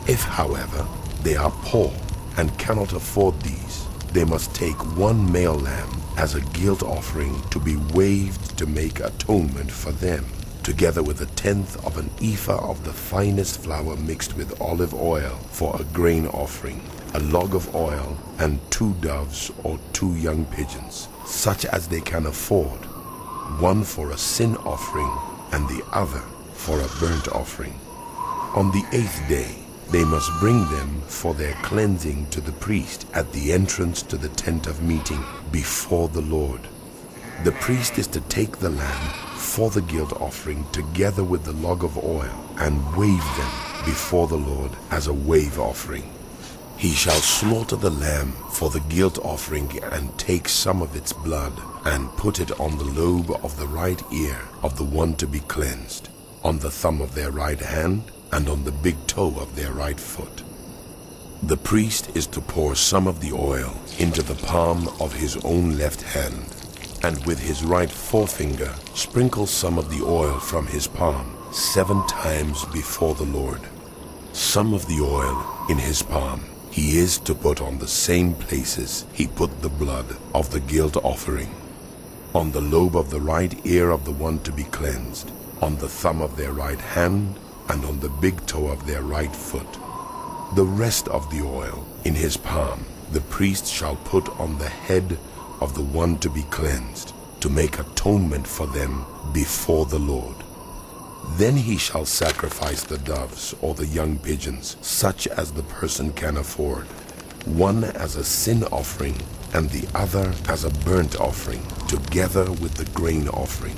If, however, they are poor and cannot afford these, they must take 1 male lamb as a guilt offering to be waved to make atonement for them, together with 1/10 of an ephah of the finest flour mixed with olive oil for a grain offering, a log of oil, and 2 doves or 2 young pigeons, such as they can afford, one for a sin offering and the other for a burnt offering. On the 8th day, they must bring them for their cleansing to the priest at the entrance to the tent of meeting before the Lord. The priest is to take the lamb for the guilt offering together with the log of oil and wave them before the Lord as a wave offering. He shall slaughter the lamb for the guilt offering and take some of its blood and put it on the lobe of the right ear of the one to be cleansed, on the thumb of their right hand, and on the big toe of their right foot. The priest is to pour some of the oil into the palm of his own left hand, and with his right forefinger sprinkle some of the oil from his palm 7 times before the Lord. Some of the oil in his palm he is to put on the same places he put the blood of the guilt offering, on the lobe of the right ear of the one to be cleansed, on the thumb of their right hand, and on the big toe of their right foot. The rest of the oil in his palm the priest shall put on the head of the one to be cleansed, to make atonement for them before the Lord. Then he shall sacrifice the doves or the young pigeons, such as the person can afford, one as a sin offering and the other as a burnt offering, together with the grain offering.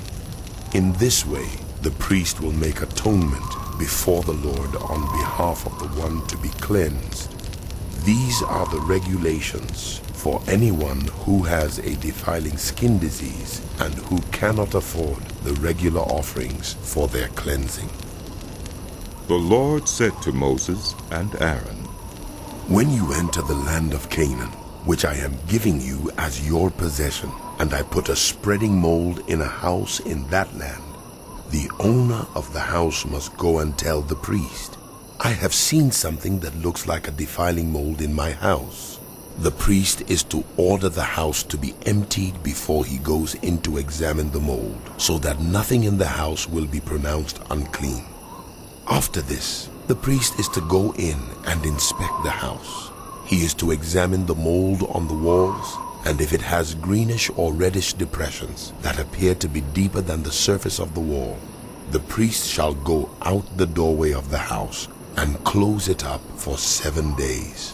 In this way the priest will make atonement before the Lord on behalf of the one to be cleansed. These are the regulations for anyone who has a defiling skin disease and who cannot afford the regular offerings for their cleansing. The Lord said to Moses and Aaron, When you enter the land of Canaan, which I am giving you as your possession, and I put a spreading mold in a house in that land, the owner of the house must go and tell the priest, I have seen something that looks like a defiling mold in my house. The priest is to order the house to be emptied before he goes in to examine the mold, so that nothing in the house will be pronounced unclean. After this, the priest is to go in and inspect the house. He is to examine the mold on the walls, and if it has greenish or reddish depressions that appear to be deeper than the surface of the wall, the priest shall go out the doorway of the house and close it up for 7 days.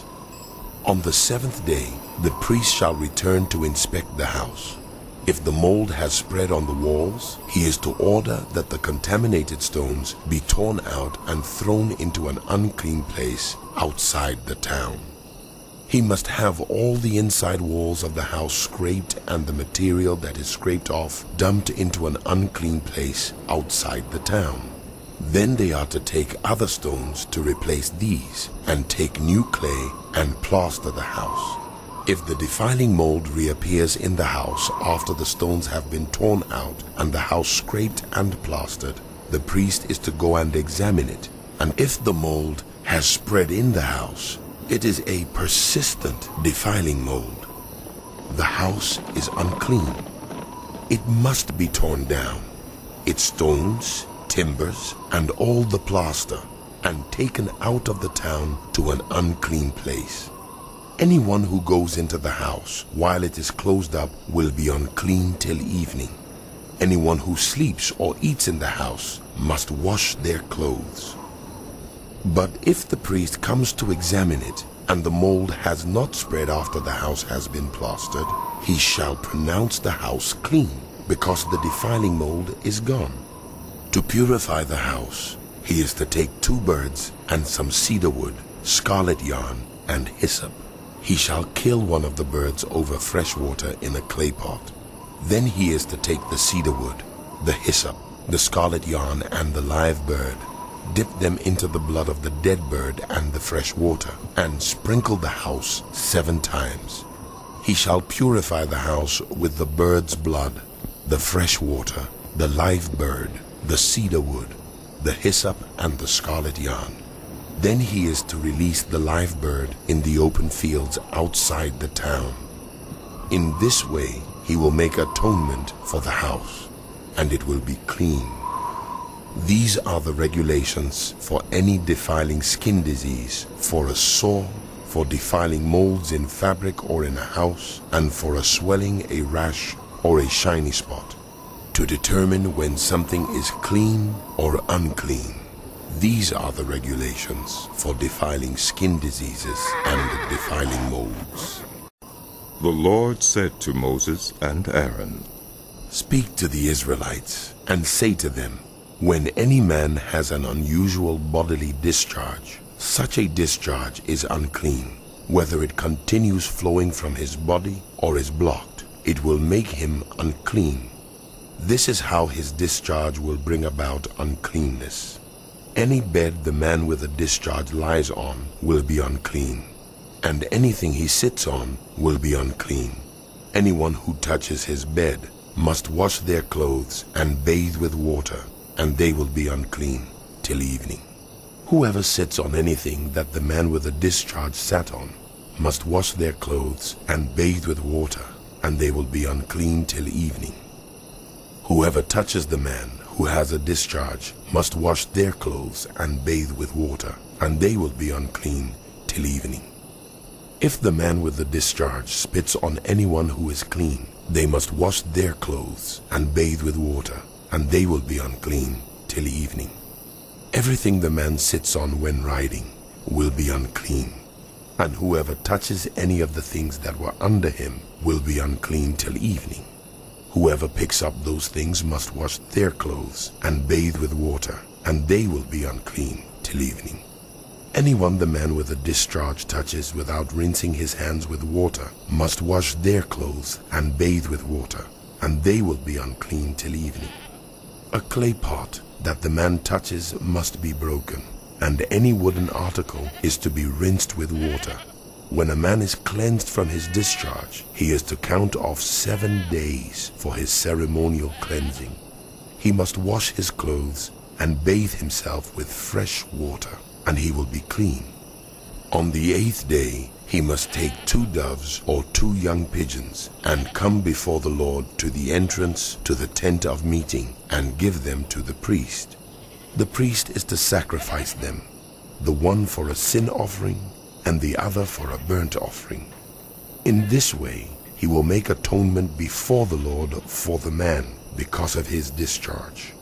On the 7th day, the priest shall return to inspect the house. If the mold has spread on the walls, he is to order that the contaminated stones be torn out and thrown into an unclean place outside the town. He must have all the inside walls of the house scraped and the material that is scraped off dumped into an unclean place outside the town. Then they are to take other stones to replace these and take new clay and plaster the house. If the defiling mold reappears in the house after the stones have been torn out and the house scraped and plastered, the priest is to go and examine it, and if the mold has spread in the house, it is a persistent defiling mold. The house is unclean. It must be torn down, its stones, timbers, and all the plaster, and taken out of the town to an unclean place. Anyone who goes into the house while it is closed up will be unclean till evening. Anyone who sleeps or eats in the house must wash their clothes. But if the priest comes to examine it, and the mold has not spread after the house has been plastered, he shall pronounce the house clean, because the defiling mold is gone. To purify the house, he is to take 2 birds and some cedar wood, scarlet yarn, and hyssop. He shall kill one of the birds over fresh water in a clay pot. Then he is to take the cedar wood, the hyssop, the scarlet yarn, and the live bird, dip them into the blood of the dead bird and the fresh water, and sprinkle the house 7 times. He shall purify the house with the bird's blood, the fresh water, the live bird, the cedar wood, the hyssop, and the scarlet yarn. Then he is to release the live bird in the open fields outside the town. In this way he will make atonement for the house, and it will be clean. These are the regulations for any defiling skin disease, for a sore, for defiling molds in fabric or in a house, and for a swelling, a rash, or a shiny spot, to determine when something is clean or unclean. These are the regulations for defiling skin diseases and defiling molds. The Lord said to Moses and Aaron, Speak to the Israelites and say to them, when any man has an unusual bodily discharge, such a discharge is unclean. Whether it continues flowing from his body or is blocked, it will make him unclean. This is how his discharge will bring about uncleanness. Any bed the man with a discharge lies on will be unclean, and anything he sits on will be unclean. Anyone who touches his bed must wash their clothes and bathe with water, and they will be unclean till evening. Whoever sits on anything that the man with a discharge sat on must wash their clothes and bathe with water, and they will be unclean till evening. Whoever touches the man who has a discharge must wash their clothes and bathe with water, and they will be unclean till evening. If the man with the discharge spits on anyone who is clean, they must wash their clothes and bathe with water, and they will be unclean till evening. Everything the man sits on when riding will be unclean, and whoever touches any of the things that were under him will be unclean till evening. Whoever picks up those things must wash their clothes and bathe with water, and they will be unclean till evening. Anyone the man with a discharge touches without rinsing his hands with water must wash their clothes and bathe with water, and they will be unclean till evening. A clay pot that the man touches must be broken, and any wooden article is to be rinsed with water. When a man is cleansed from his discharge, he is to count off 7 days for his ceremonial cleansing. He must wash his clothes and bathe himself with fresh water, and he will be clean. On the 8th day, he must take 2 doves or 2 young pigeons and come before the Lord to the entrance to the tent of meeting and give them to the priest. The priest is to sacrifice them, the one for a sin offering and the other for a burnt offering. In this way, he will make atonement before the Lord for the man because of his discharge.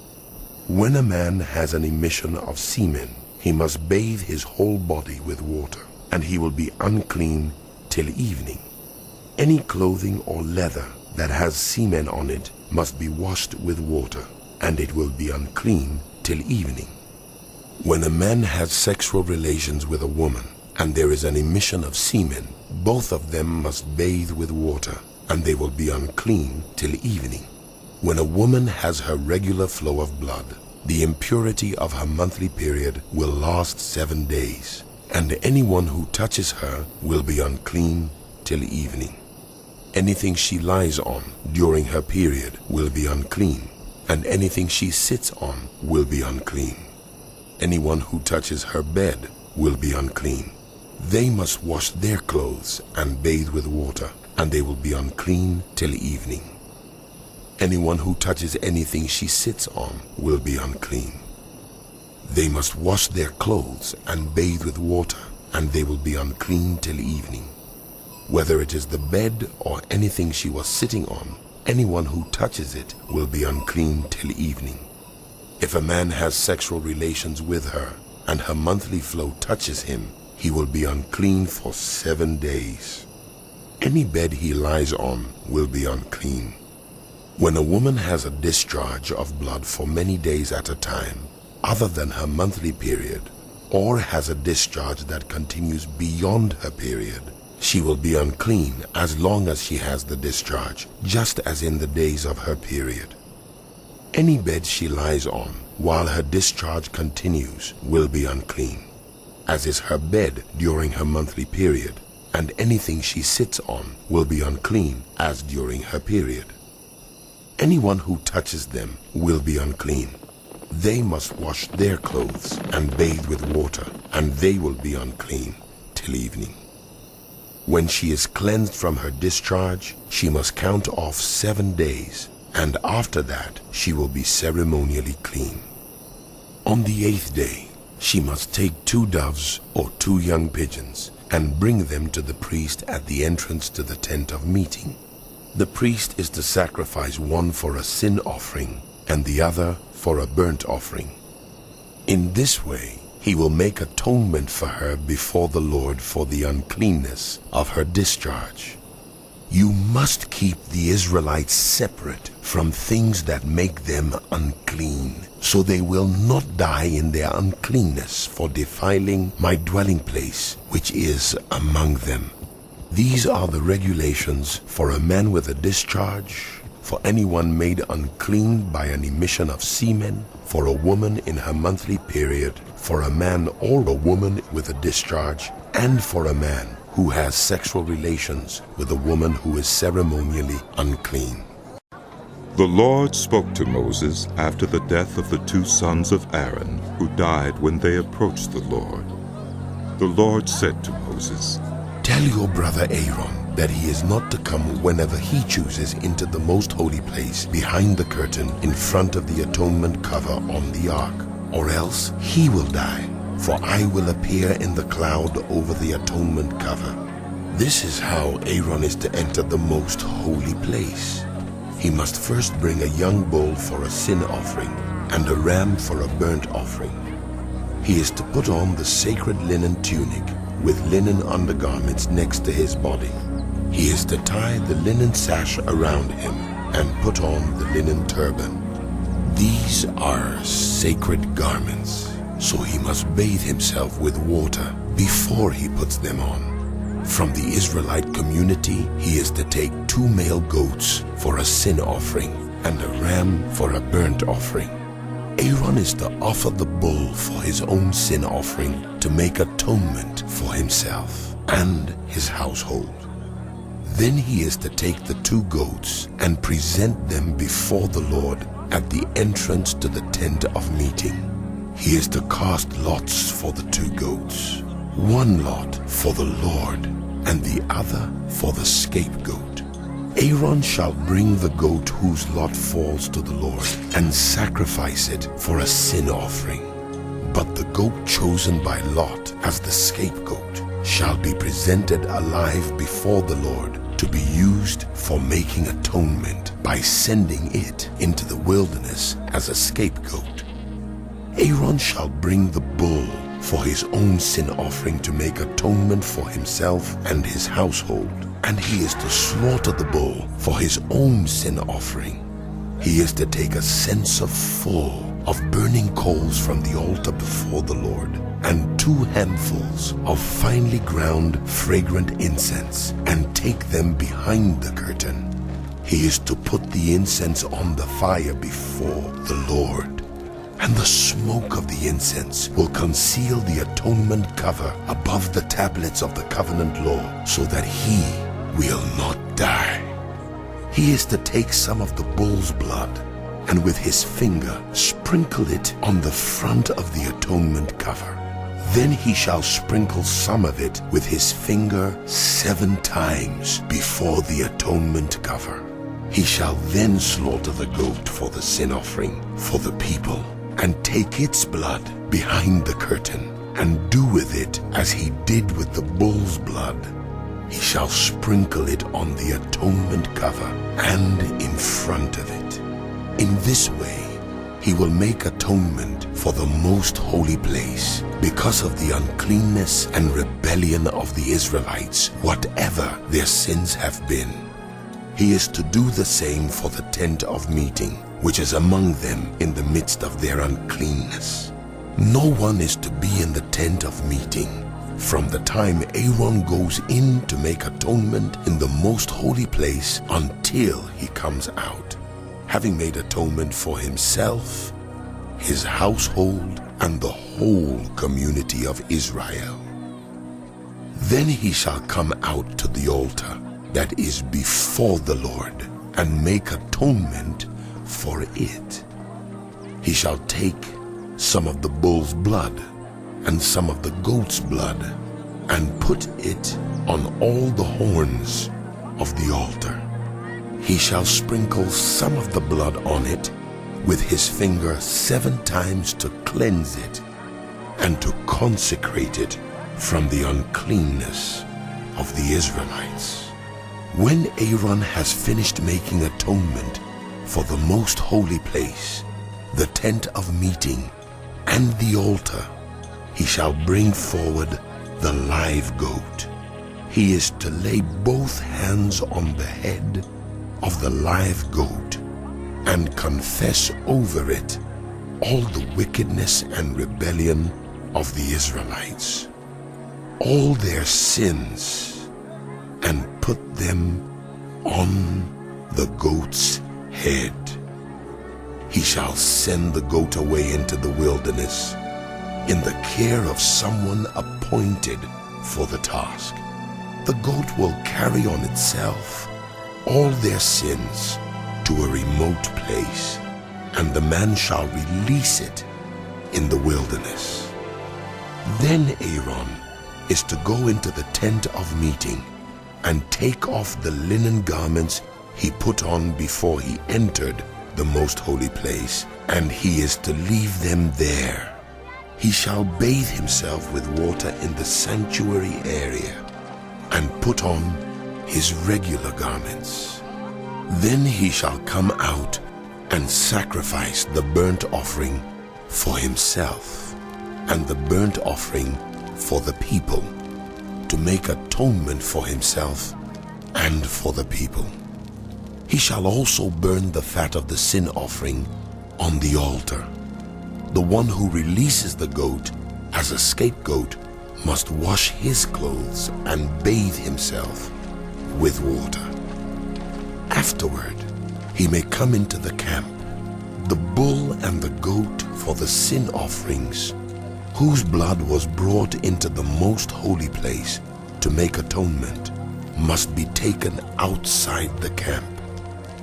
When a man has an emission of semen, he must bathe his whole body with water, and he will be unclean till evening. Any clothing or leather that has semen on it must be washed with water, and it will be unclean till evening. When a man has sexual relations with a woman, and there is an emission of semen, both of them must bathe with water, and they will be unclean till evening. When a woman has her regular flow of blood, the impurity of her monthly period will last 7 days, and anyone who touches her will be unclean till evening. Anything she lies on during her period will be unclean, and anything she sits on will be unclean. Anyone who touches her bed will be unclean. They must wash their clothes and bathe with water, and they will be unclean till evening. Anyone who touches anything she sits on will be unclean. They must wash their clothes and bathe with water, and they will be unclean till evening. Whether it is the bed or anything she was sitting on, anyone who touches it will be unclean till evening. If a man has sexual relations with her, and her monthly flow touches him, he will be unclean for 7 days. Any bed he lies on will be unclean. When a woman has a discharge of blood for many days at a time, other than her monthly period, or has a discharge that continues beyond her period, she will be unclean as long as she has the discharge, just as in the days of her period. Any bed she lies on while her discharge continues will be unclean, as is her bed during her monthly period, and anything she sits on will be unclean as during her period. Anyone who touches them will be unclean. They must wash their clothes and bathe with water, and they will be unclean till evening. When she is cleansed from her discharge, she must count off 7 days, and after that she will be ceremonially clean. On the 8th day, she must take 2 doves or 2 young pigeons and bring them to the priest at the entrance to the tent of meeting. The priest is to sacrifice one for a sin offering and the other for a burnt offering. In this way, he will make atonement for her before the Lord for the uncleanness of her discharge. You must keep the Israelites separate from things that make them unclean, so they will not die in their uncleanness for defiling my dwelling place, which is among them. These are the regulations for a man with a discharge, for anyone made unclean by an emission of semen, for a woman in her monthly period, for a man or a woman with a discharge, and for a man who has sexual relations with a woman who is ceremonially unclean. The Lord spoke to Moses after the death of the 2 sons of Aaron, who died when they approached the Lord. The Lord said to Moses, "Tell your brother Aaron that he is not to come whenever he chooses into the most holy place behind the curtain in front of the atonement cover on the ark, or else he will die, for I will appear in the cloud over the atonement cover." This is how Aaron is to enter the most holy place. He must first bring a young bull for a sin offering and a ram for a burnt offering. He is to put on the sacred linen tunic with linen undergarments next to his body. He is to tie the linen sash around him and put on the linen turban. These are sacred garments, so he must bathe himself with water before he puts them on. From the Israelite community, he is to take 2 male goats for a sin offering and a ram for a burnt offering. Aaron is to offer the bull for his own sin offering to make atonement for himself and his household. Then he is to take the 2 goats and present them before the Lord at the entrance to the tent of meeting. He is to cast lots for the 2 goats, 1 lot for the Lord and the other for the scapegoat. Aaron shall bring the goat whose lot falls to the Lord and sacrifice it for a sin offering. But the goat chosen by lot as the scapegoat shall be presented alive before the Lord to be used for making atonement by sending it into the wilderness as a scapegoat. Aaron shall bring the bull for his own sin offering to make atonement for himself and his household, and he is to slaughter the bull for his own sin offering. He is to take a censer full of burning coals from the altar before the Lord, and 2 handfuls of finely ground fragrant incense, and take them behind the curtain. He is to put the incense on the fire before the Lord, and the smoke of the incense will conceal the atonement cover above the tablets of the covenant law, so that he will not die. He is to take some of the bull's blood and with his finger sprinkle it on the front of the atonement cover. Then he shall sprinkle some of it with his finger 7 times before the atonement cover. He shall then slaughter the goat for the sin offering for the people, and take its blood behind the curtain, and do with it as he did with the bull's blood. He shall sprinkle it on the atonement cover and in front of it. In this way he will make atonement for the most holy place because of the uncleanness and rebellion of the Israelites, whatever their sins have been. He is to do the same for the tent of meeting, which is among them in the midst of their uncleanness. No one is to be in the tent of meeting from the time Aaron goes in to make atonement in the most holy place until he comes out, having made atonement for himself, his household, and the whole community of Israel. Then he shall come out to the altar that is before the Lord, and make atonement for it. He shall take some of the bull's blood and some of the goat's blood, and put it on all the horns of the altar. He shall sprinkle some of the blood on it with his finger 7 times to cleanse it, and to consecrate it from the uncleanness of the Israelites. When Aaron has finished making atonement for the most holy place, the tent of meeting, and the altar, he shall bring forward the live goat. He is to lay both hands on the head of the live goat and confess over it all the wickedness and rebellion of the Israelites, all their sins, and put them on the goat's head. He shall send the goat away into the wilderness in the care of someone appointed for the task. The goat will carry on itself all their sins to a remote place, and the man shall release it in the wilderness. Then Aaron is to go into the tent of meeting and take off the linen garments he put on before he entered the most holy place, and he is to leave them there. He shall bathe himself with water in the sanctuary area and put on his regular garments. Then he shall come out and sacrifice the burnt offering for himself and the burnt offering for the people, to make atonement for himself and for the people. He shall also burn the fat of the sin offering on the altar. The one who releases the goat as a scapegoat must wash his clothes and bathe himself with water. Afterward, he may come into the camp. The bull and the goat for the sin offerings, whose blood was brought into the most holy place to make atonement, must be taken outside the camp.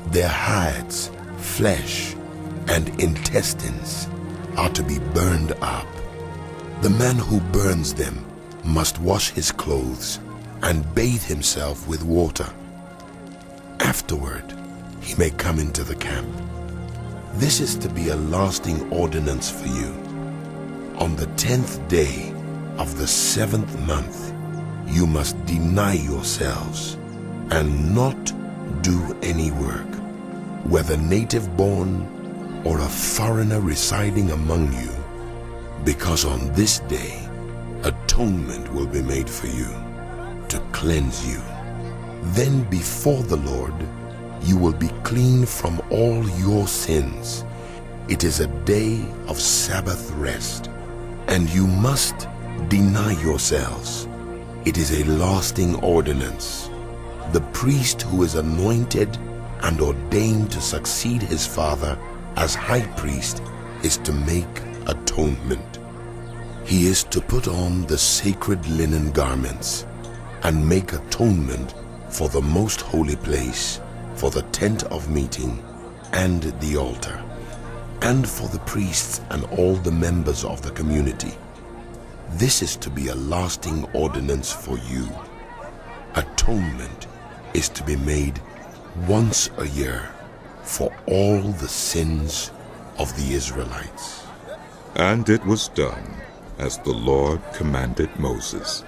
Their hides, flesh, and intestines are to be burned up. The man who burns them must wash his clothes and bathe himself with water. Afterward, he may come into the camp. This is to be a lasting ordinance for you. On the 10th day of the 7th month, you must deny yourselves and not do any work, whether native born or a foreigner residing among you, because on this day atonement will be made for you to cleanse you. Then before the Lord you will be clean from all your sins. It is a day of Sabbath rest, and you must deny yourselves. It is a lasting ordinance. The priest who is anointed and ordained to succeed his father as high priest is to make atonement. He is to put on the sacred linen garments and make atonement for the most holy place, for the tent of meeting and the altar, and for the priests and all the members of the community. This is to be a lasting ordinance for you. Atonement is to be made once a year for all the sins of the Israelites. And it was done as the Lord commanded Moses.